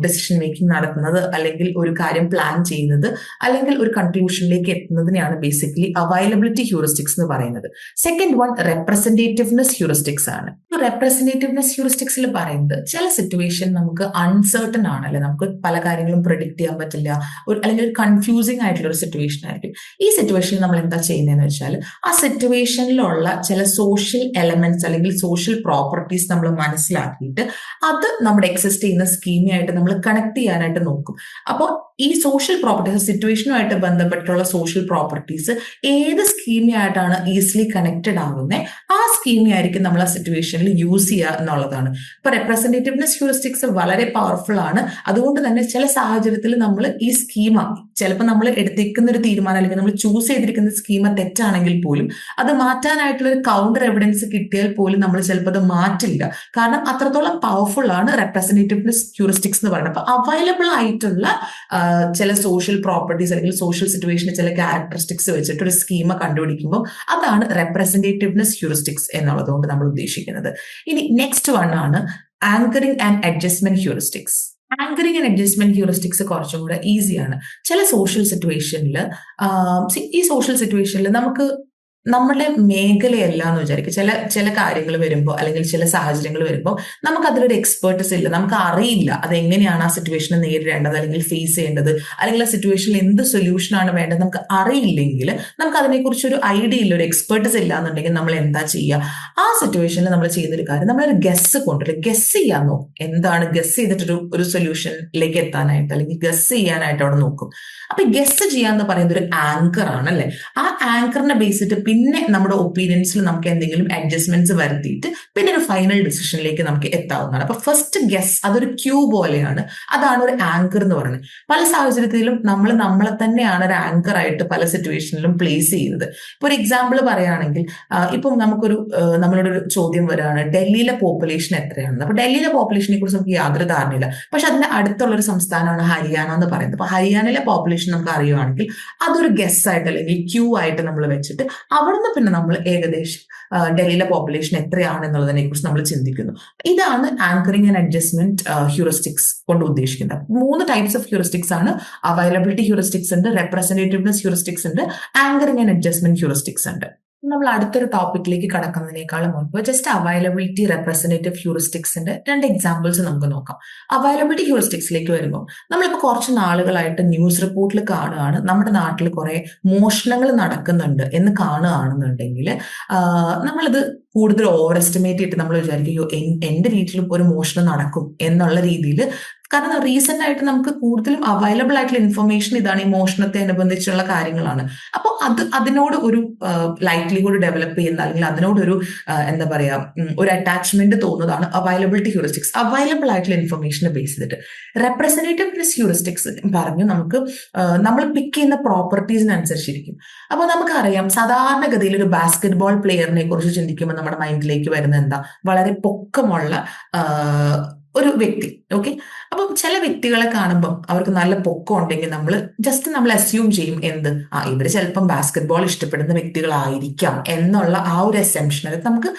ഡെസിഷൻ മേക്കിംഗ് നടത്തുന്നത് അല്ലെങ്കിൽ ഒരു കാര്യം പ്ലാൻ ചെയ്യുന്നത് അല്ലെങ്കിൽ ഒരു കൺക്ലൂഷനിലേക്ക് എത്തുന്നതിനെയാണ് ബേസിക്കലി അവൈലബിലിറ്റി ഹ്യൂറിസ്റ്റിക്സ് എന്ന് പറയുന്നത്. സെക്കൻഡ് വൺ റെപ്രസെന്റേറ്റീവ്നെസ് ഹ്യൂറിസ്റ്റിക്സ് ആണ്. റെപ്രസെന്റേറ്റീവ്നെസ് ഹ്യൂറിസ്റ്റിക്സിൽ പറയുന്നത് ചില സിറ്റുവേഷൻ നമുക്ക് അൺസർട്ടൺ ആണ് അല്ലെ, നമുക്ക് പല കാര്യങ്ങളും പ്രിഡിക്ട് ചെയ്യാൻ പറ്റില്ല, അല്ലെങ്കിൽ ഒരു കൺഫ്യൂസിംഗ് ആയിട്ടുള്ള ഒരു സിറ്റുവേഷൻ ആയിരിക്കും. ഈ സിറ്റുവേഷനിൽ നമ്മൾ എന്താ ചെയ്യുന്നതെന്ന് വെച്ചാൽ ആ സിറ്റുവേഷനിലുള്ള ചില സോഷ്യൽ എലമെന്റ്സ് അല്ലെങ്കിൽ സോഷ്യൽ പ്രോപ്പർട്ടീസ് നമ്മൾ മനസ്സിലാക്കിയിട്ട് അത് നമ്മുടെ എക്സിസ്റ്റ് ചെയ്യുന്ന സ്കീമയായിട്ട് നമ്മൾ കണക്ട് ചെയ്യാനായിട്ട് നോക്കും. അപ്പോൾ ഈ സോഷ്യൽ പ്രോപ്പർട്ടീസ് സിറ്റുവേഷനുമായിട്ട് ബന്ധപ്പെട്ടുള്ള സോഷ്യൽ പ്രോപ്പർട്ടീസ് ഏത് സ്കീമയായിട്ടാണ് ഈസിലി കണക്റ്റഡ് ആകുന്നത് ആ സ്കീമയായിരിക്കും നമ്മൾ ആ സിറ്റുവേഷനിൽ യൂസ് ചെയ്യുക എന്നുള്ളതാണ്. ഇപ്പൊ റെപ്രസെന്റേറ്റീവ്നെസ് ഹ്യൂറിസ്റ്റിക്സ് വളരെ പവർഫുൾ ആണ്. അതുകൊണ്ട് തന്നെ ചില സാഹചര്യത്തിൽ നമ്മൾ ഈ സ്കീമ ചിലപ്പോൾ നമ്മൾ എടുത്തിരിക്കുന്ന ഒരു തീരുമാനം അല്ലെങ്കിൽ നമ്മൾ ചൂസ് ചെയ്തിരിക്കുന്ന സ്കീമ തെറ്റാണെങ്കിൽ പോലും അത് മാറ്റാനായിട്ടുള്ള ഒരു കൗണ്ടർ എവിഡൻസ് കിട്ടിയാൽ പോലും നമ്മൾ ചിലപ്പോൾ അത് മാറ്റില്ല. കാരണം അത്രത്തോളം പവർഫുൾ ആണ് റെപ്രസെന്റേറ്റീവ്നെസ് ഹ്യൂറിസ്റ്റിക്സ് എന്ന് പറയുന്നത്. അപ്പൊ അവൈലബിൾ ആയിട്ടുള്ള ചില സോഷ്യൽ പ്രോപ്പർട്ടീസ് അല്ലെങ്കിൽ സോഷ്യൽ സിറ്റുവേഷനിൽ ചില ക്യാരക്ടറിസ്റ്റിക്സ് വെച്ചിട്ട് ഒരു സ്കീമ കണ്ടുപിടിക്കുമ്പോൾ അതാണ് റെപ്രസെന്റേറ്റീവ്നെസ് ഹ്യൂറിസ്റ്റിക്സ് എന്നുള്ളതുകൊണ്ട് നമ്മൾ ഉദ്ദേശിക്കുന്നത്. ഇനി നെക്സ്റ്റ് വൺ ആണ് anchoring and adjustment heuristics. Anchoring and adjustment heuristics കുറച്ചും കൂടെ ഈസിയാണ്. ചില സോഷ്യൽ സിറ്റുവേഷനിൽ ഈ സോഷ്യൽ സിറ്റുവേഷനിൽ നമുക്ക് നമ്മുടെ മേഖലയല്ല എന്ന് വിചാരിക്കും. ചില കാര്യങ്ങൾ വരുമ്പോൾ അല്ലെങ്കിൽ ചില സാഹചര്യങ്ങൾ വരുമ്പോൾ നമുക്ക് അതിലൊരു എക്സ്പേർട്ടീസ് ഇല്ല, നമുക്ക് അറിയില്ല അതെങ്ങനെയാണ് ആ സിറ്റുവേഷനെ നേരിടേണ്ടത് അല്ലെങ്കിൽ ഫേസ് ചെയ്യേണ്ടത്, അല്ലെങ്കിൽ ആ സിറ്റുവേഷനിൽ എന്ത് സൊല്യൂഷനാണ് വേണ്ടത് നമുക്ക് അറിയില്ലെങ്കിൽ, നമുക്ക് അതിനെക്കുറിച്ച് ഒരു ഐഡിയ ഇല്ല, ഒരു എക്സ്പേർട്ടീസ് ഇല്ല എന്നുണ്ടെങ്കിൽ നമ്മൾ എന്താ ചെയ്യുക? ആ സിറ്റുവേഷനിൽ നമ്മൾ ചെയ്യുന്നൊരു കാര്യം നമ്മളൊരു ഗസ് കൊണ്ടുവരും. ഗസ് ചെയ്യാൻ നോക്കും, എന്താണ് ഗസ് ചെയ്തിട്ടൊരു സൊല്യൂഷനിലേക്ക് എത്താനായിട്ട് അല്ലെങ്കിൽ ഗസ് ചെയ്യാനായിട്ട് അവിടെ നോക്കും. അപ്പൊ ഗസ് ചെയ്യാന്ന് പറയുന്നത് ഒരു ആങ്കർ ആണ് അല്ലെ. ആ ആങ്കറിനെ ബേസ് ചെയ്തിട്ട് പിന്നെ നമ്മുടെ ഒപ്പീനിയൻസിൽ നമുക്ക് എന്തെങ്കിലും അഡ്ജസ്റ്റ്മെന്റ്സ് വരുത്തിയിട്ട് പിന്നെ ഒരു ഫൈനൽ ഡിസിഷനിലേക്ക് നമുക്ക് എത്താവുന്നതാണ്. അപ്പൊ ഫസ്റ്റ് ഗസ് അതൊരു ക്യൂ പോലെയാണ്, അതാണ് ഒരു ആങ്കർ എന്ന് പറയുന്നത്. പല സാഹചര്യത്തിലും നമ്മളെ തന്നെയാണ് ഒരു ആങ്കർ ആയിട്ട് പല സിറ്റുവേഷനിലും പ്ലേസ് ചെയ്യുന്നത്. ഇപ്പൊ ഒരു എക്സാമ്പിൾ പറയുകയാണെങ്കിൽ ഇപ്പം നമ്മളോട് ഒരു ചോദ്യം വരികയാണ്, ഡൽഹിയിലെ പോപ്പുലേഷൻ എത്രയാണെന്ന്. അപ്പൊ ഡൽഹിയിലെ പോപ്പുലേഷനെ കുറിച്ച് നമുക്ക് യാതൊരു ധാരണയില്ല, പക്ഷെ അതിന്റെ അടുത്തുള്ള ഒരു സംസ്ഥാനമാണ് ഹരിയാന എന്ന് പറയുന്നത്. അപ്പൊ ഹരിയാനയിലെ പോപ്പുലേഷൻ നമുക്ക് അറിയുവാണെങ്കിൽ അതൊരു ഗസ് ആയിട്ട് അല്ലെങ്കിൽ ക്യൂ ആയിട്ട് നമ്മൾ വെച്ചിട്ട് അവിടുന്ന് പിന്നെ നമ്മൾ ഏകദേശം ഡൽഹിയിലെ പോപ്പുലേഷൻ എത്രയാണ് എന്നുള്ളതിനെ കുറിച്ച് നമ്മൾ ചിന്തിക്കുന്നു. ഇതാണ് ആങ്കറിംഗ് ആൻഡ് അഡ്ജസ്റ്റ്മെന്റ് ഹ്യൂറിസ്റ്റിക്സ് കൊണ്ട് ഉദ്ദേശിക്കുന്നത്. 3 ടൈപ്സ് ഓഫ് ഹ്യൂറിസ്റ്റിക്സ് ആണ്. അവൈലബിലിറ്റി ഹ്യൂറിസ്റ്റിക്സ് ഉണ്ട്, റെപ്രസെന്റേറ്റീവ്നെസ് ഹ്യൂറിസ്റ്റിക്സ് ഉണ്ട്, ആങ്കറിംഗ് ആൻഡ് അഡ്ജസ്റ്റ്മെന്റ് ഹ്യൂറിസ്റ്റിക്സ് ഉണ്ട്. നമ്മൾ അടുത്തൊരു ടോപ്പിക്കിലേക്ക് കടക്കുന്നതിനേക്കാളും മുൻപ് ജസ്റ്റ് അവൈലബിലിറ്റി റെപ്രസെന്റേറ്റീവ് ഹ്യൂറിസ്റ്റിക്സിന്റെ 2 എക്സാമ്പിൾസ് നമുക്ക് നോക്കാം. അവൈലബിലിറ്റി ഹ്യൂറിസ്റ്റിക്സിലേക്ക് വരുമ്പോൾ നമ്മളിപ്പോൾ കുറച്ച് നാളുകളായിട്ട് ന്യൂസ് റിപ്പോർട്ടിൽ കാണുകയാണ് നമ്മുടെ നാട്ടിൽ കുറെ മോഷണങ്ങൾ നടക്കുന്നുണ്ട് എന്ന് കാണുകയാണെന്നുണ്ടെങ്കിൽ നമ്മളത് കൂടുതൽ ഓവർ എസ്റ്റിമേറ്റ് ചെയ്തിട്ട് നമ്മൾ വിചാരിക്കും എന്റെ വീട്ടിലും ഒരു മോഷണം നടക്കും എന്നുള്ള രീതിയിൽ. കാരണം റീസെന്റ് ആയിട്ട് നമുക്ക് കൂടുതലും അവൈലബിൾ ആയിട്ടുള്ള ഇൻഫർമേഷൻ ഇതാണ്, ഈ മോഷണത്തെ അനുബന്ധിച്ചുള്ള കാര്യങ്ങളാണ്. അപ്പോൾ അതിനോട് ഒരു ലൈക്ലിഹുഡ് ഡെവലപ്പ് ചെയ്യുന്ന അല്ലെങ്കിൽ അതിനോടൊരു എന്താ പറയാ ഒരു അറ്റാച്ച്മെന്റ് തോന്നുന്നതാണ് അവൈലബിലിറ്റി ഹ്യൂറിസ്റ്റിക്സ്. അവൈലബിൾ ആയിട്ടുള്ള ഇൻഫർമേഷനെ ബേസ് ചെയ്തിട്ട് റെപ്രസെന്റേറ്റീവ്നെസ് ഹ്യൂറിസ്റ്റിക്സ് പറഞ്ഞു നമുക്ക് നമ്മൾ പിക്ക് ചെയ്യുന്ന പ്രോപ്പർട്ടീസിനനുസരിച്ചിരിക്കും. അപ്പോൾ നമുക്കറിയാം സാധാരണഗതിയിൽ ഒരു ബാസ്കറ്റ് ബോൾ പ്ലെയറിനെ കുറിച്ച് ചിന്തിക്കുമ്പോൾ നമ്മുടെ മൈൻഡിലേക്ക് വരുന്ന എന്താ, വളരെ പൊക്കമുള്ള ഒരു വ്യക്തി. ഓക്കെ, അപ്പം ചില വ്യക്തികളെ കാണുമ്പം അവർക്ക് നല്ല പൊക്കം ഉണ്ടെങ്കിൽ നമ്മൾ അസ്യൂം ചെയ്യും എന്ത്, ഇവര് ചിലപ്പം ബാസ്കറ്റ് ബോൾ ഇഷ്ടപ്പെടുന്ന വ്യക്തികളായിരിക്കാം എന്നുള്ള ആ ഒരു അസംപ്ഷൻ. അത് നമുക്ക്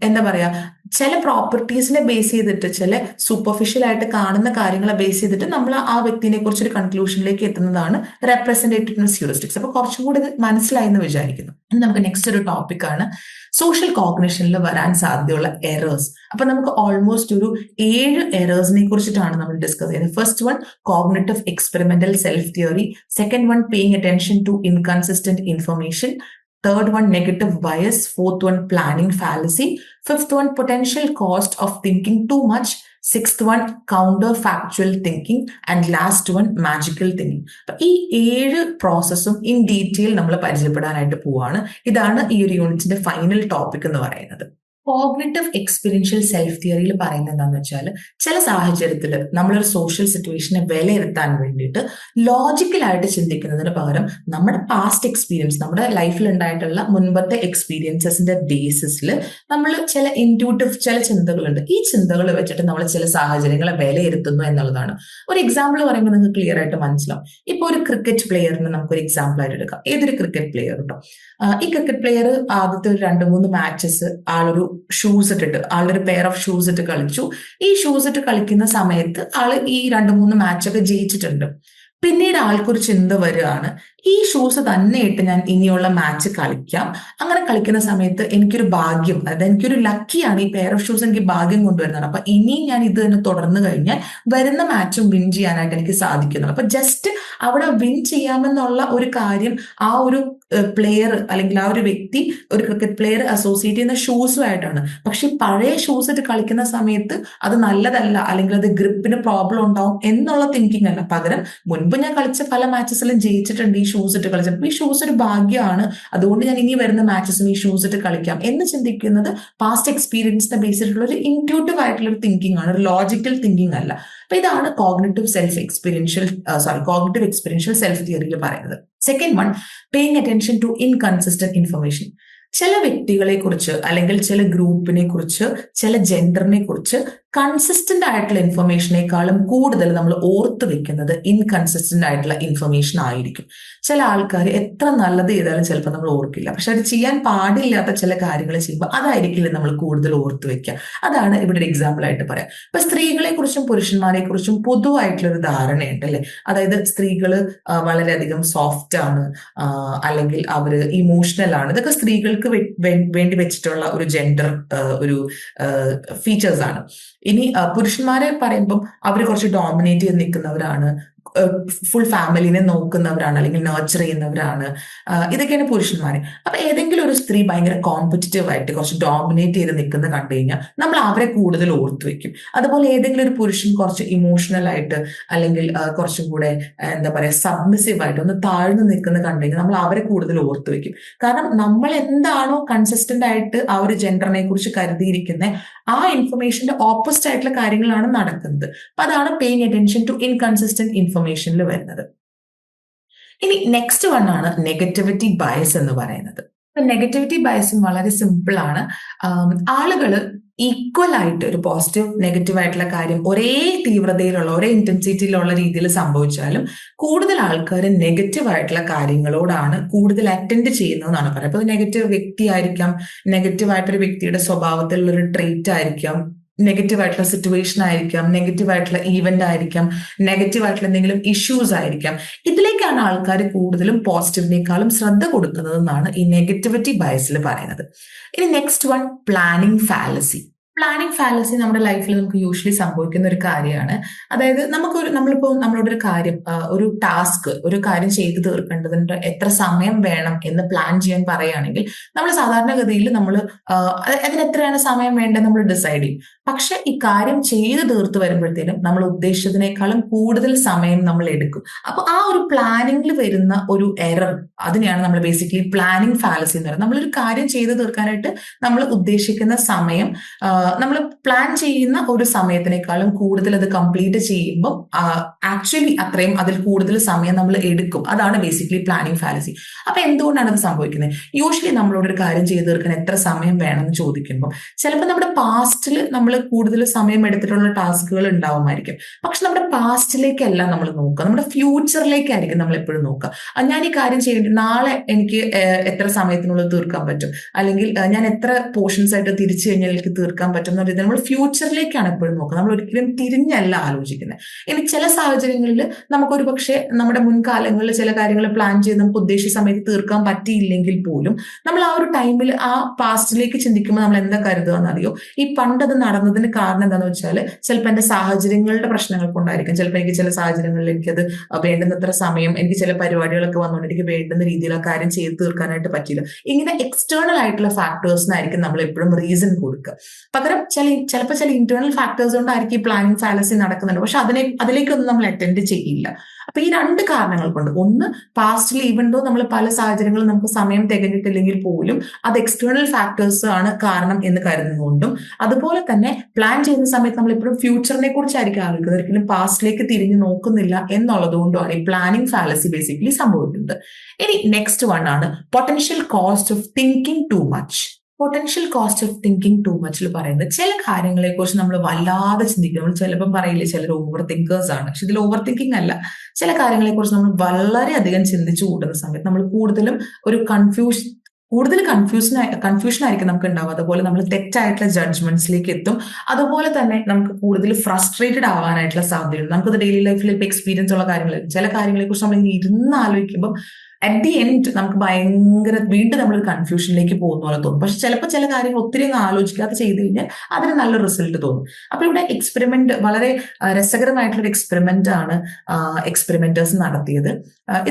എന്താ പറയാ ചില പ്രോപ്പർട്ടീസിനെ ബേസ് ചെയ്തിട്ട്, ചില സൂപ്പർഫിഷ്യൽ ആയിട്ട് കാണുന്ന കാര്യങ്ങളെ ബേസ് ചെയ്തിട്ട് നമ്മൾ ആ വ്യക്തിനെ കുറിച്ച് ഒരു കൺക്ലൂഷനിലേക്ക് എത്തുന്നതാണ് റെപ്രസെന്റേറ്റീവ്നെസ് ഹ്യൂറിസ്റ്റിക്സ്. അപ്പൊ കുറച്ചും കൂടി ഇത് മനസ്സിലായി എന്ന് വിചാരിക്കുന്നു. ഇനി നമുക്ക് നെക്സ്റ്റ് ഒരു ടോപ്പിക്കാണ് സോഷ്യൽ കോഗ്നിഷനിൽ വരാൻ സാധ്യതയുള്ള എറേഴ്സ്. അപ്പൊ നമുക്ക് ഓൾമോസ്റ്റ് ഒരു 7 എറേഴ്സിനെ കുറിച്ചിട്ടാണ് നമ്മൾ ഡിസ്കസ് ചെയ്യുന്നത്. First one, cognitive experimental self theory. Second one, paying attention to inconsistent information. Third one, negative bias. Fourth one, planning fallacy. Fifth one, potential cost of thinking too much. Sixth one, counterfactual thinking. And last one, magical thinking. ഈ 7 പ്രോസസ്സും in detail നമ്മൾ പരിചയപ്പെടാനായിട്ട് പോവാണ്. ഇതാണ് ഈ ഒരു യൂണിറ്റിന്റെ final topic എന്ന് പറയുന്നത്. Cognitive experiential self തിയറിയിൽ പറയുന്നത് എന്താണെന്ന് വെച്ചാൽ, ചില സാഹചര്യത്തിൽ നമ്മളൊരു സോഷ്യൽ സിറ്റുവേഷനെ വിലയിരുത്താൻ വേണ്ടിയിട്ട് ലോജിക്കലായിട്ട് ചിന്തിക്കുന്നതിന് പകരം നമ്മുടെ പാസ്റ്റ് എക്സ്പീരിയൻസ്, നമ്മുടെ ലൈഫിൽ ഉണ്ടായിട്ടുള്ള മുൻപത്തെ എക്സ്പീരിയൻസസിന്റെ ബേസിസിൽ നമ്മൾ ചില ഇൻറ്റ്യൂട്ടീവ് ചില ചിന്തകളുണ്ട്. ഈ ചിന്തകൾ വെച്ചിട്ട് നമ്മൾ ചില സാഹചര്യങ്ങളെ വിലയിരുത്തുന്നു എന്നുള്ളതാണ്. ഒരു എക്സാമ്പിൾ പറയുമ്പോൾ നിങ്ങൾക്ക് ക്ലിയർ ആയിട്ട് മനസ്സിലാവും. ഇപ്പോൾ ഒരു ക്രിക്കറ്റ് പ്ലെയറിന് നമുക്കൊരു എക്സാമ്പിൾ ആയിട്ട് എടുക്കാം. ഏതൊരു ക്രിക്കറ്റ് പ്ലെയർ കേട്ടോ, ഈ ക്രിക്കറ്റ് പ്ലെയർ ആദ്യത്തെ ഒരു 2-3 മാച്ചസ് ആളൊരു ഷൂസ് ഇട്ടിട്ട്, ആളൊരു പെയർ ഓഫ് ഷൂസ് ഇട്ട് കളിച്ചു. ഈ ഷൂസ് ഇട്ട് കളിക്കുന്ന സമയത്ത് ആള് ഈ 2-3 മാച്ചൊക്കെ ജയിച്ചിട്ടുണ്ട്. പിന്നീട് ആൾക്കൊരു ചിന്ത വരികയാണ്, ഈ ഷൂസ് തന്നെ ഇട്ട് ഞാൻ ഇനിയുള്ള മാച്ച് കളിക്കാം. അങ്ങനെ കളിക്കുന്ന സമയത്ത് എനിക്കൊരു ഭാഗ്യം, അതായത് എനിക്കൊരു ലക്കിയാണ്, ഈ പെയർ ഓഫ് ഷൂസ് എനിക്ക് ഭാഗ്യം കൊണ്ടുവരുന്നതാണ്. അപ്പൊ ഇനിയും ഞാൻ ഇത് തന്നെ തുടർന്ന് കഴിഞ്ഞാൽ വരുന്ന മാച്ചും വിൻ ചെയ്യാനായിട്ട് എനിക്ക് സാധിക്കുന്നു. അപ്പൊ ജസ്റ്റ് അവിടെ വിൻ ചെയ്യാമെന്നുള്ള ഒരു കാര്യം ആ ഒരു പ്ലെയർ അല്ലെങ്കിൽ ആ ഒരു വ്യക്തി, ഒരു ക്രിക്കറ്റ് പ്ലെയർ അസോസിയേറ്റ് ചെയ്യുന്ന ഷൂസുമായിട്ടാണ്. പക്ഷെ പഴയ ഷൂസ് ഇട്ട് കളിക്കുന്ന സമയത്ത് അത് നല്ലതല്ല, അല്ലെങ്കിൽ അത് ഗ്രിപ്പിന് പ്രോബ്ലം ഉണ്ടാവും എന്നുള്ള തിങ്കിങ് അല്ല. പകരം മുൻപ് ഞാൻ കളിച്ച പല മാച്ചസിലും ജയിച്ചിട്ടുണ്ട് ഈ ഷൂസ് ഇട്ട് കളിച്ചപ്പോൾ. ഈ ഷൂസ് ഒരു ഭാഗ്യമാണ്, അതുകൊണ്ട് ഞാൻ ഇനി വരുന്ന മാച്ചസും ഈ ഷൂസ് ഇട്ട് കളിക്കാം എന്ന് ചിന്തിക്കുന്നത് പാസ്റ്റ് എക്സ്പീരിയൻസിനെ ബേസ് ചെയ്തിട്ടുള്ള ഒരു ഇൻറ്റ്യൂട്ടീവ് ആയിട്ടുള്ള ഒരു തിങ്കിങ് ആണ്, ഒരു ലോജിക്കൽ തിങ്കിങ് അല്ല. അപ്പൊ ഇതാണ് കോഗ്നിറ്റീവ് എക്സ്പീരിയൻഷ്യൽ സെൽഫ് തിയറിയിൽ പറയുന്നത്. Second one, paying attention to inconsistent information. ചില വ്യക്തികളെ കുറിച്ച് അല്ലെങ്കിൽ ചില ഗ്രൂപ്പിനെ കുറിച്ച്, ചില ജെൻഡറിനെ കുറിച്ച് കൺസിസ്റ്റന്റ് ആയിട്ടുള്ള ഇൻഫർമേഷനേക്കാളും കൂടുതൽ നമ്മൾ ഓർത്ത് വെക്കുന്നത് ഇൻകൺസിസ്റ്റന്റ് ആയിട്ടുള്ള ഇൻഫർമേഷൻ ആയിരിക്കും. ചില ആൾക്കാർ എത്ര നല്ലത് ചെയ്താലും ചിലപ്പോൾ നമ്മൾ ഓർക്കില്ല, പക്ഷെ അത് ചെയ്യാൻ പാടില്ലാത്ത ചില കാര്യങ്ങൾ ചെയ്യുമ്പോൾ അതായിരിക്കില്ല നമ്മൾ കൂടുതൽ ഓർത്ത് വെക്കുക. അതാണ് ഇവിടെ ഒരു എക്സാമ്പിൾ ആയിട്ട് പറയാം. ഇപ്പൊ സ്ത്രീകളെ കുറിച്ചും പുരുഷന്മാരെ കുറിച്ചും പൊതുവായിട്ടുള്ള ഒരു ധാരണയുണ്ട് അല്ലെ. അതായത് സ്ത്രീകള് വളരെയധികം സോഫ്റ്റ് ആണ്, അല്ലെങ്കിൽ അവര് ഇമോഷണൽ ആണ്. ഇതൊക്കെ സ്ത്രീകൾക്ക് വേണ്ടി വെച്ചിട്ടുള്ള ഒരു ജെൻഡർ ഒരു ഫീച്ചേഴ്സ് ആണ്. ഇനി പുരുഷന്മാരെ പറയുമ്പം അവർ കുറച്ച് ഡോമിനേറ്റ് ചെയ്ത് നിൽക്കുന്നവരാണ്, ഫുൾ ഫാമിലിനെ നോക്കുന്നവരാണ്, അല്ലെങ്കിൽ നർച്ചർ ചെയ്യുന്നവരാണ്. ഇതൊക്കെയാണ് പുരുഷന്മാരെ. അപ്പൊ ഏതെങ്കിലും ഒരു സ്ത്രീ ഭയങ്കര കോമ്പറ്റിറ്റീവ് ആയിട്ട് കുറച്ച് ഡോമിനേറ്റ് ചെയ്ത് നിൽക്കുന്ന കണ്ടു കഴിഞ്ഞാൽ നമ്മൾ അവരെ കൂടുതൽ ഓർത്തു വെക്കും. അതുപോലെ ഏതെങ്കിലും ഒരു പുരുഷൻ കുറച്ച് ഇമോഷണൽ ആയിട്ട് അല്ലെങ്കിൽ കുറച്ചും കൂടെ എന്താ പറയാ സബ്മിസീവ് ആയിട്ട് ഒന്ന് താഴ്ന്നു നിൽക്കുന്ന കണ്ടു കഴിഞ്ഞാൽ നമ്മൾ അവരെ കൂടുതൽ ഓർത്തു വെക്കും. കാരണം നമ്മൾ എന്താണോ കൺസിസ്റ്റന്റ് ആയിട്ട് ആ ഒരു ജെൻഡറിനെ കുറിച്ച് കരുതിയിരിക്കുന്നത്, ആ ഇൻഫർമേഷന്റെ ഓപ്പോസിറ്റ് ആയിട്ടുള്ള കാര്യങ്ങളാണ് നടക്കുന്നത്. അപ്പൊ അതാണ് പേയിങ് അറ്റൻഷൻ ടു ഇൻകൺസിസ്റ്റന്റ് ഇൻഫർമേഷനിൽ വരുന്നത്. ഇനി നെക്സ്റ്റ് വൺ ആണ് നെഗറ്റിവിറ്റി ബയസ് എന്ന് പറയുന്നത്. നെഗറ്റിവിറ്റി ബയസും വളരെ സിമ്പിൾ ആണ്. ആളുകള് ഈക്വൽ ആയിട്ട് ഒരു പോസിറ്റീവ് നെഗറ്റീവ് ആയിട്ടുള്ള കാര്യം ഒരേ തീവ്രതയിലുള്ള ഒരേ ഇന്റൻസിറ്റിയിലുള്ള രീതിയിൽ സംഭവിച്ചാലും കൂടുതൽ ആൾക്കാർ നെഗറ്റീവ് ആയിട്ടുള്ള കാര്യങ്ങളോടാണ് കൂടുതൽ അറ്റൻഡ് ചെയ്യുന്നതെന്നാണ് പറയുന്നത്. അപ്പൊ നെഗറ്റീവ് വ്യക്തി ആയിരിക്കാം, നെഗറ്റീവ് ആയിട്ടൊരു വ്യക്തിയുടെ സ്വഭാവത്തിലുള്ള ഒരു ട്രെയ്റ്റ് ആയിരിക്കാം, നെഗറ്റീവ് ആയിട്ടുള്ള സിറ്റുവേഷൻ ആയിരിക്കാം, നെഗറ്റീവ് ആയിട്ടുള്ള ഈവന്റ് ആയിരിക്കാം, നെഗറ്റീവ് ആയിട്ടുള്ള എന്തെങ്കിലും ഇഷ്യൂസ് ആയിരിക്കാം. ഇതിലേക്കാണ് ആൾക്കാർ കൂടുതലും പോസിറ്റീവിനേക്കാളും ശ്രദ്ധ കൊടുക്കുന്നതെന്നാണ് ഈ നെഗറ്റിവിറ്റി ബയസിൽ പറയുന്നത്. ഇനി next one, planning fallacy. Planning fallacy നമ്മുടെ ലൈഫിൽ നമുക്ക് യൂഷ്വലി സംഭവിക്കുന്ന ഒരു കാര്യമാണ്. അതായത് നമ്മളോട് ഒരു ടാസ്ക്, ഒരു കാര്യം ചെയ്തു തീർക്കേണ്ടതിന്റെ എത്ര സമയം വേണം എന്ന് പ്ലാൻ ചെയ്യാൻ പറയുകയാണെങ്കിൽ നമ്മൾ സാധാരണഗതിയിൽ അതിന് എത്രയാണ് സമയം വേണ്ടത് നമ്മൾ ഡിസൈഡ് ചെയ്യും. പക്ഷെ ഈ കാര്യം ചെയ്തു തീർത്ത് വരുമ്പോഴത്തേനും നമ്മൾ ഉദ്ദേശിച്ചതിനേക്കാളും കൂടുതൽ സമയം നമ്മൾ എടുക്കും. അപ്പൊ ആ ഒരു പ്ലാനിങ്ങിൽ വരുന്ന ഒരു എറർ, അതിനെയാണ് നമ്മൾ ബേസിക്കലി പ്ലാനിങ് ഫാലസി എന്ന് പറയുന്നത്. നമ്മളൊരു കാര്യം ചെയ്തു തീർക്കാനായിട്ട് നമ്മൾ ഉദ്ദേശിക്കുന്ന സമയം നമ്മൾ പ്ലാൻ ചെയ്യുന്ന ഒരു സമയത്തിനേക്കാളും കൂടുതൽ അത് കംപ്ലീറ്റ് ചെയ്യുമ്പോൾ ആക്ച്വലി അത്രയും അതിൽ കൂടുതൽ സമയം നമ്മൾ എടുക്കും. അതാണ് ബേസിക്കലി പ്ലാനിങ് ഫാലസി. അപ്പൊ എന്തുകൊണ്ടാണ് അത് സംഭവിക്കുന്നത്? യൂഷ്വലി നമ്മളോട് ഒരു കാര്യം ചെയ്തു തീർക്കാൻ എത്ര സമയം വേണമെന്ന് ചോദിക്കുമ്പോൾ ചിലപ്പോൾ നമ്മുടെ പാസ്റ്റിൽ നമ്മൾ കൂടുതൽ സമയം എടുത്തിട്ടുള്ള ടാസ്കുകൾ ഉണ്ടാവുമായിരിക്കും. പക്ഷെ നമ്മുടെ പാസ്റ്റിലേക്കല്ല നമ്മൾ നോക്കുക, നമ്മുടെ ഫ്യൂച്ചറിലേക്കായിരിക്കും നമ്മൾ എപ്പോഴും നോക്കുക. ഞാൻ ഈ കാര്യം ചെയ്യേണ്ടി നാളെ എനിക്ക് എത്ര സമയത്തിനുള്ളിൽ തീർക്കാൻ പറ്റും, അല്ലെങ്കിൽ ഞാൻ എത്ര പോർഷൻസ് ആയിട്ട് തിരിച്ചു കഴിഞ്ഞാൽ എനിക്ക് തീർക്കാൻ പറ്റും എന്ന രീതിയിൽ നമ്മൾ ഫ്യൂച്ചറിലേക്കാണ് എപ്പോഴും നോക്കുക. നമ്മൾ ഒരിക്കലും തിരിഞ്ഞല്ല ആലോചിക്കുന്നത്. ഇനി ചില സാഹചര്യങ്ങളിൽ നമുക്കൊരു പക്ഷേ നമ്മുടെ മുൻകാലങ്ങളിൽ ചില കാര്യങ്ങൾ പ്ലാൻ ചെയ്ത് നമുക്ക് ഉദ്ദേശിച്ച സമയത്ത് തീർക്കാൻ പറ്റിയില്ലെങ്കിൽ പോലും നമ്മൾ ആ ഒരു ടൈമിൽ ആ പാസ്റ്റിലേക്ക് ചിന്തിക്കുമ്പോൾ നമ്മൾ എന്താ കരുതുക എന്നറിയോ, ഈ പണ്ടത് നടന്നതിന് കാരണം എന്താണെന്ന് വെച്ചാൽ ചിലപ്പോൾ എന്റെ സാഹചര്യങ്ങളുടെ പ്രശ്നങ്ങൾ കൊണ്ടായിരിക്കും. ചിലപ്പോൾ എനിക്ക് ചില സാഹചര്യങ്ങളിൽ എനിക്കത് വേണ്ടുന്നത്ര സമയം, എനിക്ക് ചില പരിപാടികളൊക്കെ വന്നുകൊണ്ട് എനിക്ക് വേണ്ടുന്ന രീതിയിൽ ആ കാര്യം ചെയ്ത് തീർക്കാനായിട്ട് പറ്റിയില്ല. ഇങ്ങനെ എക്സ്റ്റേണൽ ആയിട്ടുള്ള ഫാക്ടേഴ്സിനായിരിക്കും നമ്മൾ എപ്പോഴും റീസൺ കൊടുക്കുക. പകരം ചിലപ്പോൾ ചില ഇന്റേണൽ ഫാക്ടേഴ്സ് കൊണ്ടായിരിക്കും ഈ പ്ലാനിങ് ഫാലസി നടക്കുന്നുണ്ട്, പക്ഷെ അതിലേക്കൊന്നും നമ്മൾ അറ്റൻഡ് ചെയ്യില്ല. അപ്പൊ ഈ രണ്ട് കാരണങ്ങൾ കൊണ്ട്, ഒന്ന് പാസ്റ്റിൽ ഈവൻ ദോ നമ്മൾ പല സാഹചര്യങ്ങളും നമുക്ക് സമയം തികഞ്ഞിട്ടില്ലെങ്കിൽ പോലും അത് എക്സ്റ്റേണൽ ഫാക്ടേഴ്സ് ആണ് കാരണം എന്ന് കരുതുന്നതുകൊണ്ടും, അതുപോലെ തന്നെ പ്ലാൻ ചെയ്യുന്ന സമയത്ത് നമ്മൾ എപ്പോഴും ഫ്യൂച്ചറിനെ കുറിച്ചായിരിക്കും ആലോചിക്കുന്നത്, ഒരിക്കലും പാസ്റ്റിലേക്ക് തിരിഞ്ഞു നോക്കുന്നില്ല എന്നുള്ളതുകൊണ്ടാണ് ഈ പ്ലാനിങ് ഫാലസി ബേസിക്കലി സംഭവിക്കുന്നത്. ഇനി നെക്സ്റ്റ് വൺ ആണ് potential cost of thinking too much. Potential cost of thinking too മച്ചിൽ പറയുന്നത് ചില കാര്യങ്ങളെ കുറിച്ച് നമ്മൾ വല്ലാതെ ചിന്തിക്കും. നമ്മൾ ചിലപ്പം പറയില്ലേ ചിലർ ഓവർ തിങ്കേഴ്സ് ആണ്, പക്ഷെ ഇതിൽ ഓവർ തിങ്കിങ് അല്ല. ചില കാര്യങ്ങളെ കുറിച്ച് നമ്മൾ വളരെയധികം ചിന്തിച്ചു കൂട്ടുന്ന സമയത്ത് നമ്മൾ കൂടുതലും ഒരു കൂടുതൽ കൺഫ്യൂഷൻ ആയിരിക്കും നമുക്ക് ഉണ്ടാവുക. അതുപോലെ നമ്മൾ തെറ്റായിട്ടുള്ള ജഡ്ജ്മെന്റ്സിലേക്ക് എത്തും. അതുപോലെ തന്നെ നമുക്ക് കൂടുതൽ ഫ്രസ്ട്രേറ്റഡ് ആവാനായിട്ടുള്ള സാധ്യതയുണ്ട്. നമുക്കത് ഡെയിലി ലൈഫിൽ ഇപ്പോൾ എക്സ്പീരിയൻസ് ഉള്ള കാര്യങ്ങളായിരിക്കും. ചില കാര്യങ്ങളെ കുറിച്ച് നമ്മൾ ഇങ്ങനെ ഇരുന്ന് ആലോചിക്കുമ്പോൾ അറ്റ് ദി എൻഡ് നമുക്ക് വീണ്ടും നമ്മളൊരു കൺഫ്യൂഷനിലേക്ക് പോകുന്ന പോലെ തോന്നും. പക്ഷെ ചിലപ്പോൾ ചില കാര്യങ്ങൾ ഒത്തിരി അങ്ങ് ആലോചിക്കാതെ ചെയ്ത് കഴിഞ്ഞാൽ അതിന് നല്ല റിസൾട്ട് തോന്നും. അപ്പൊ ഇവിടെ എക്സ്പെരിമെന്റ്, വളരെ രസകരമായിട്ടുള്ള എക്സ്പെരിമെന്റ് ആണ് എക്സ്പെരിമെന്റേഴ്സ് നടത്തിയത്.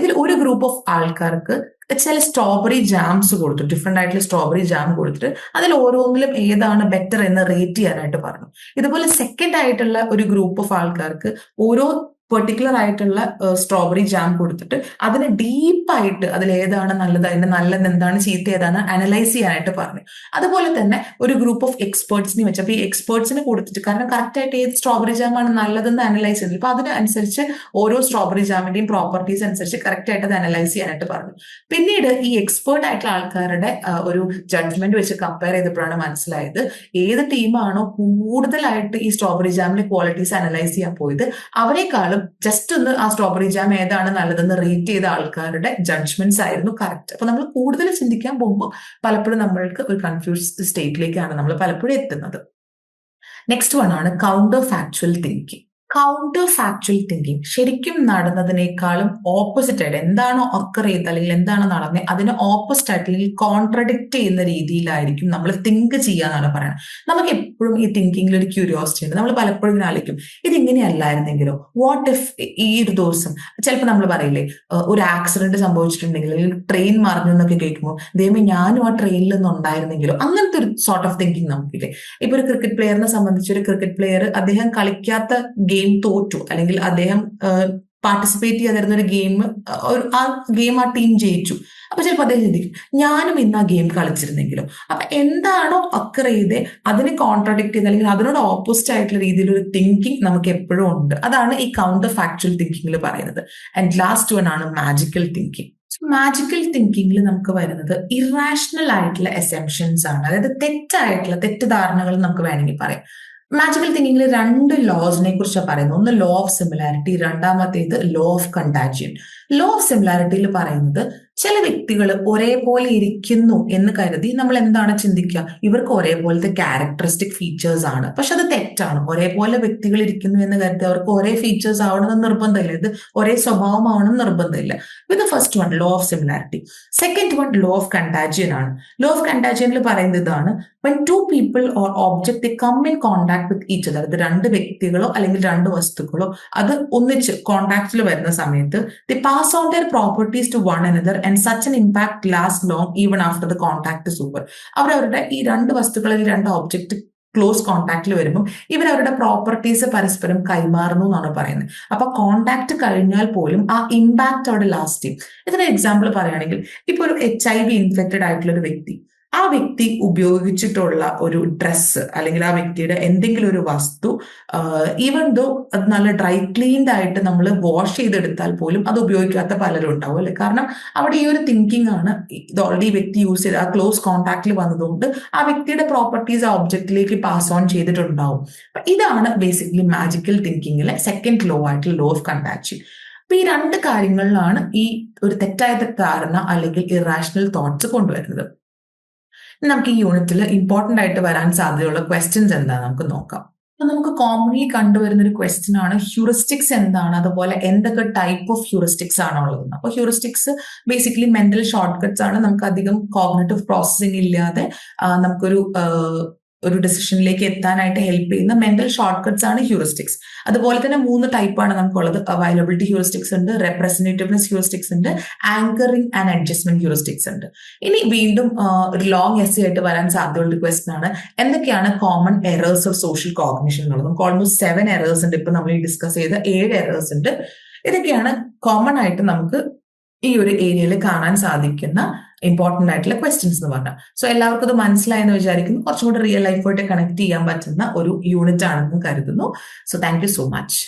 ഇതിൽ ഒരു ഗ്രൂപ്പ് ഓഫ് ആൾക്കാർക്ക് ചില സ്ട്രോബെറി ജാംസ് കൊടുത്തു, ഡിഫറെന്റ് ആയിട്ടുള്ള സ്ട്രോബെറി ജാം കൊടുത്തിട്ട് അതിൽ ഓരോന്നിലും ഏതാണ് ബെറ്റർ എന്ന് റേറ്റ് ചെയ്യാനായിട്ട് പറഞ്ഞു. ഇതുപോലെ സെക്കൻഡ് ആയിട്ടുള്ള ഒരു ഗ്രൂപ്പ് ഓഫ് ആൾക്കാർക്ക് ഓരോ പെർട്ടിക്കുലർ ആയിട്ടുള്ള സ്ട്രോബെറി ജാം കൊടുത്തിട്ട് അതിന് ഡീപ്പായിട്ട് അതിൽ ഏതാണ് നല്ലത്, അതിന്റെ നല്ലത് എന്താണ്, ചീത്ത ഏതാണ് അനലൈസ് ചെയ്യാനായിട്ട് പറഞ്ഞു. അതുപോലെ തന്നെ ഒരു ഗ്രൂപ്പ് ഓഫ് എക്സ്പേർട്സിനെ വെച്ച്, അപ്പൊ ഈ എക്സ്പേർട്സിന് കൊടുത്തിട്ട്, കാരണം കറക്റ്റ് ആയിട്ട് ഏത് സ്ട്രോബെറി ജാമാണ് നല്ലതെന്ന് അനലൈസ് ചെയ്തു, അപ്പൊ അതിനനുസരിച്ച് ഓരോ സ്ട്രോബെറി ജാമിന്റെയും പ്രോപ്പർട്ടീസ് അനുസരിച്ച് കറക്റ്റ് ആയിട്ട് അത് അനലൈസ് ചെയ്യാനായിട്ട് പറഞ്ഞു. പിന്നീട് ഈ എക്സ്പേർട്ട് ആയിട്ടുള്ള ആൾക്കാരുടെ ഒരു ജഡ്ജ്മെന്റ് വെച്ച് കമ്പയർ ചെയ്തപ്പോഴാണ് മനസ്സിലായത് ഏത് ടീമാണോ കൂടുതലായിട്ട് ഈ സ്ട്രോബെറി ജാമിന്റെ ക്വാളിറ്റീസ് അനലൈസ് ചെയ്യാൻ പോയത് അവരെക്കാളും ജസ്റ്റ് ഒന്ന് ആ സ്ട്രോബെറി ജാം ഏതാണ് നല്ലതെന്ന് റേറ്റ് ചെയ്ത ആൾക്കാരുടെ ജഡ്ജ്മെന്റ്സ് ആയിരുന്നു കറക്റ്റ്. അപ്പൊ നമ്മൾ കൂടുതൽ ചിന്തിക്കാൻ പോകുമ്പോൾ പലപ്പോഴും നമ്മൾക്ക് ഒരു കൺഫ്യൂസ്ഡ് സ്റ്റേറ്റിലേക്കാണ് നമ്മൾ പലപ്പോഴും എത്തുന്നത്. നെക്സ്റ്റ് വൺ ആണ് counter factual thinking. Counter factual thinking ശരിക്കും നടന്നതിനേക്കാളും ഓപ്പോസിറ്റ് ആയിട്ട്, എന്താണോ ഒക്കർ ചെയ്ത് അല്ലെങ്കിൽ എന്താണോ നടന്നത് അതിന് ഓപ്പോസിറ്റ് ആയിട്ട് അല്ലെങ്കിൽ കോൺട്രഡിക്റ്റ് ചെയ്യുന്ന രീതിയിലായിരിക്കും നമ്മൾ തിങ്ക് ചെയ്യാന്നാണ് പറയുന്നത്. നമുക്ക് എപ്പോഴും ഈ തിങ്കിങ്ങിൽ ഒരു ക്യൂരിയോസിറ്റി ഉണ്ട്. നമ്മൾ പലപ്പോഴും ഇങ്ങനെ ആലോചിക്കും ഇതിങ്ങനെയല്ലായിരുന്നെങ്കിലോ, വാട്ട് ഇഫ് ഈ ഒരു ദിവസം ചിലപ്പോൾ നമ്മൾ പറയില്ലേ ഒരു ആക്സിഡന്റ് സംഭവിച്ചിട്ടുണ്ടെങ്കിൽ അല്ലെങ്കിൽ ട്രെയിൻ മറിഞ്ഞു എന്നൊക്കെ കേൾക്കുമ്പോൾ ദൈവമേ ഞാനും ആ ട്രെയിനിൽ നിന്ന് ഉണ്ടായിരുന്നെങ്കിലോ, അങ്ങനത്തെ ഒരു സോർട്ട് ഓഫ് തിങ്കിങ് നമുക്കില്ലേ. ഇപ്പൊ ഒരു ക്രിക്കറ്റ് പ്ലെയറിനെ സംബന്ധിച്ച് ഒരു ക്രിക്കറ്റ് പ്ലെയർ അദ്ദേഹം കളിക്കാത്ത ഗെയിം തോറ്റു, അല്ലെങ്കിൽ അദ്ദേഹം പാർട്ടിസിപ്പേറ്റ് ചെയ്യാതിരുന്ന ഒരു ഗെയിം, ആ ഗെയിം ആ ടീം ജയിച്ചു. അപ്പൊ ചിലപ്പോൾ അദ്ദേഹം ചിന്തിക്കും ഞാനും ഇന്ന് ആ ഗെയിം കളിച്ചിരുന്നെങ്കിലോ. അപ്പൊ എന്താണോ അക്കർ ചെയ്തേ അതിനെ കോൺട്രാഡിക്ട് ചെയ്ത് അല്ലെങ്കിൽ അതിനോട് ഓപ്പോസിറ്റ് ആയിട്ടുള്ള രീതിയിലൊരു തിങ്കിങ് നമുക്ക് എപ്പോഴും ഉണ്ട്. അതാണ് ഈ കൗണ്ടർ ഫാക്ച്വൽ തിങ്കിങ്ങിൽ പറയുന്നത്. ആൻഡ് ലാസ്റ്റ് വൺ ആണ് മാജിക്കൽ തിങ്കിങ്. മാജിക്കൽ തിങ്കിങ്ങിൽ നമുക്ക് വരുന്നത് ഇറാഷണൽ ആയിട്ടുള്ള അസംഷൻസ് ആണ്, അതായത് തെറ്റിദ്ധാരണകൾ നമുക്ക് വേണമെങ്കിൽ പറയാം. മാജിക്കൽ തിങ്കിങ്ങിൽ രണ്ട് ലോസിനെ കുറിച്ചാണ് പറയുന്നത്. ഒന്ന് ലോ ഓഫ് സിമിലാരിറ്റി, രണ്ടാമത്തേത് ലോ ഓഫ് കണ്ടാജിയൻ. ലോ ഓഫ് സിമിലാരിറ്റിയിൽ പറയുന്നത് ചില വ്യക്തികൾ ഒരേപോലെ ഇരിക്കുന്നു എന്ന് കരുതി നമ്മൾ എന്താണ് ചിന്തിക്കുക, ഇവർക്ക് ഒരേപോലത്തെ ക്യാരക്ടറിസ്റ്റിക് ഫീച്ചേഴ്സ് ആണ്. പക്ഷെ അത് തെറ്റാണ്. ഒരേപോലെ വ്യക്തികൾ ഇരിക്കുന്നു എന്ന് കരുതി അവർക്ക് ഒരേ ഫീച്ചേഴ്സ് ആവണമെന്ന് നിർബന്ധമില്ല, ഇത് ഒരേ സ്വഭാവമാവണം നിർബന്ധമില്ല. With first one law of similarity. Second one law of contagion ആണ്. ലോ ഓഫ് കണ്ടാജിയനിൽ പറയുന്നത് ഇതാണ്: when two people or object they come in contact with each other, അത് രണ്ട് വ്യക്തികളോ അല്ലെങ്കിൽ രണ്ട് വസ്തുക്കളോ അത് ഒന്നിച്ച് കോണ്ടാക്റ്റിൽ വരുന്ന സമയത്ത് they pass on their properties to one another and such an impact lasts long even after the contact is over. അവരവരുടെ ഈ രണ്ട് വസ്തുക്കൾ അല്ലെങ്കിൽ രണ്ട് ഒബ്ജക്റ്റ് ക്ലോസ് കോണ്ടാക്റ്റിൽ വരുമ്പോൾ ഇവരവരുടെ പ്രോപ്പർട്ടീസ് പരസ്പരം കൈമാറുന്നു എന്നാണ് പറയുന്നത്. അപ്പൊ കോണ്ടാക്ട് കഴിഞ്ഞാൽ പോലും ആ ഇമ്പാക്ട് അവിടെ ലാസ്റ്റ് ചെയ്യും. ഇതിന് എക്സാമ്പിൾ പറയുകയാണെങ്കിൽ, ഇപ്പൊ ഒരു HIV ഇൻഫെക്റ്റഡ് ആയിട്ടുള്ള ഒരു വ്യക്തി, ആ വ്യക്തി ഉപയോഗിച്ചിട്ടുള്ള ഒരു ഡ്രസ്സ് അല്ലെങ്കിൽ ആ വ്യക്തിയുടെ എന്തെങ്കിലും ഒരു വസ്തു ഈവൻ ദോ അത് നല്ല ഡ്രൈ ക്ലീൻഡ് ആയിട്ട് നമ്മൾ വാഷ് ചെയ്തെടുത്താൽ പോലും അത് ഉപയോഗിക്കാത്ത പലരും ഉണ്ടാവും അല്ലെ. കാരണം അവിടെ ഈ ഒരു തിങ്കിങ് ആണ്, ഇത് ഓൾറെഡി വ്യക്തി യൂസ് ചെയ്ത് ആ ക്ലോസ് കോൺടാക്റ്റിൽ വന്നതുകൊണ്ട് ആ വ്യക്തിയുടെ പ്രോപ്പർട്ടീസ് ആ ഒബ്ജക്റ്റിലേക്ക് പാസ് ഓൺ ചെയ്തിട്ടുണ്ടാവും. ഇതാണ് ബേസിക്കലി മാജിക്കൽ തിങ്കിങ്ങിലെ സെക്കൻഡ് ലോ ആയിട്ടുള്ള ലോ ഓഫ് കൺടാക്ഷൻ. അപ്പൊ ഈ രണ്ട് കാര്യങ്ങളിലാണ് ഈ ഒരു തെറ്റായ ധാരണ അല്ലെങ്കിൽ ഇറാഷണൽ തോട്ട്സ് കൊണ്ടുവരുന്നത്. നമുക്ക് ഈ യൂണിറ്റിൽ ഇമ്പോർട്ടന്റ് ആയിട്ട് വരാൻ സാധ്യതയുള്ള ക്വസ്റ്റ്യൻസ് എന്താ നമുക്ക് നോക്കാം. അപ്പൊ നമുക്ക് കോമൺലി കണ്ടുവരുന്ന ഒരു ക്വസ്റ്റ്യൻ ആണ് ഹ്യൂറിസ്റ്റിക്സ് എന്താണ്, അതുപോലെ എന്തൊക്കെ ടൈപ്പ് ഓഫ് ഹ്യൂറിസ്റ്റിക്സ് ആണുള്ളത്. അപ്പൊ heuristics basically mental short cuts ആണ്. നമുക്ക് അധികം കോഗ്നിറ്റീവ് പ്രോസസ്സിംഗ് ഇല്ലാതെ നമുക്കൊരു ഒരു ഡിസിഷനിലേക്ക് എത്താനായിട്ട് ഹെൽപ്പ് ചെയ്യുന്ന മെന്റൽ ഷോർട്ട് കട്ട്സ് ആണ് ഹ്യൂറിസ്റ്റിക്സ്. അതുപോലെ തന്നെ 3 ടൈപ്പാണ് നമുക്കുള്ളത്. അവൈലബിലിറ്റി ഹ്യൂറിസ്റ്റിക്സ് ഉണ്ട്, റെപ്രസെന്റേറ്റീവ്നെസ് ഹ്യൂറിസ്റ്റിക്സ് ഉണ്ട്, ആങ്കറിംഗ് ആൻഡ് അഡ്ജസ്റ്റ്മെന്റ് ഹ്യൂറിസ്റ്റിക്സ് ഉണ്ട്. ഇനി വീണ്ടും ഒരു ലോങ് എസ്സേ ആയിട്ട് വരാൻ സാധ്യതയുള്ള ക്വസ്റ്റൻ ആണ് എന്തൊക്കെയാണ് common errors of social cognition എന്നുള്ളത്. നമുക്ക് ഓൾമോസ്റ്റ് 7 എറേഴ്സ് ഉണ്ട്. ഇപ്പൊ നമ്മൾ ഡിസ്കസ് ചെയ്ത 7 എറേഴ്സ് ഉണ്ട്. ഇതൊക്കെയാണ് കോമൺ ആയിട്ട് നമുക്ക് ഈ ഒരു ഏരിയയിൽ കാണാൻ സാധിക്കുന്ന ഇമ്പോർട്ടന്റ് ആയിട്ടുള്ള ക്വസ്റ്റ്യൻസ് എന്ന് പറഞ്ഞാൽ. സോ എല്ലാവർക്കും അത് മനസ്സിലായെന്ന് വിചാരിക്കുന്നു. കുറച്ചും കൂടി റിയൽ ലൈഫായിട്ട് കണക്ട് ചെയ്യാൻ പറ്റുന്ന ഒരു യൂണിറ്റ് ആണെന്ന് കരുതുന്നു. So thank you so much.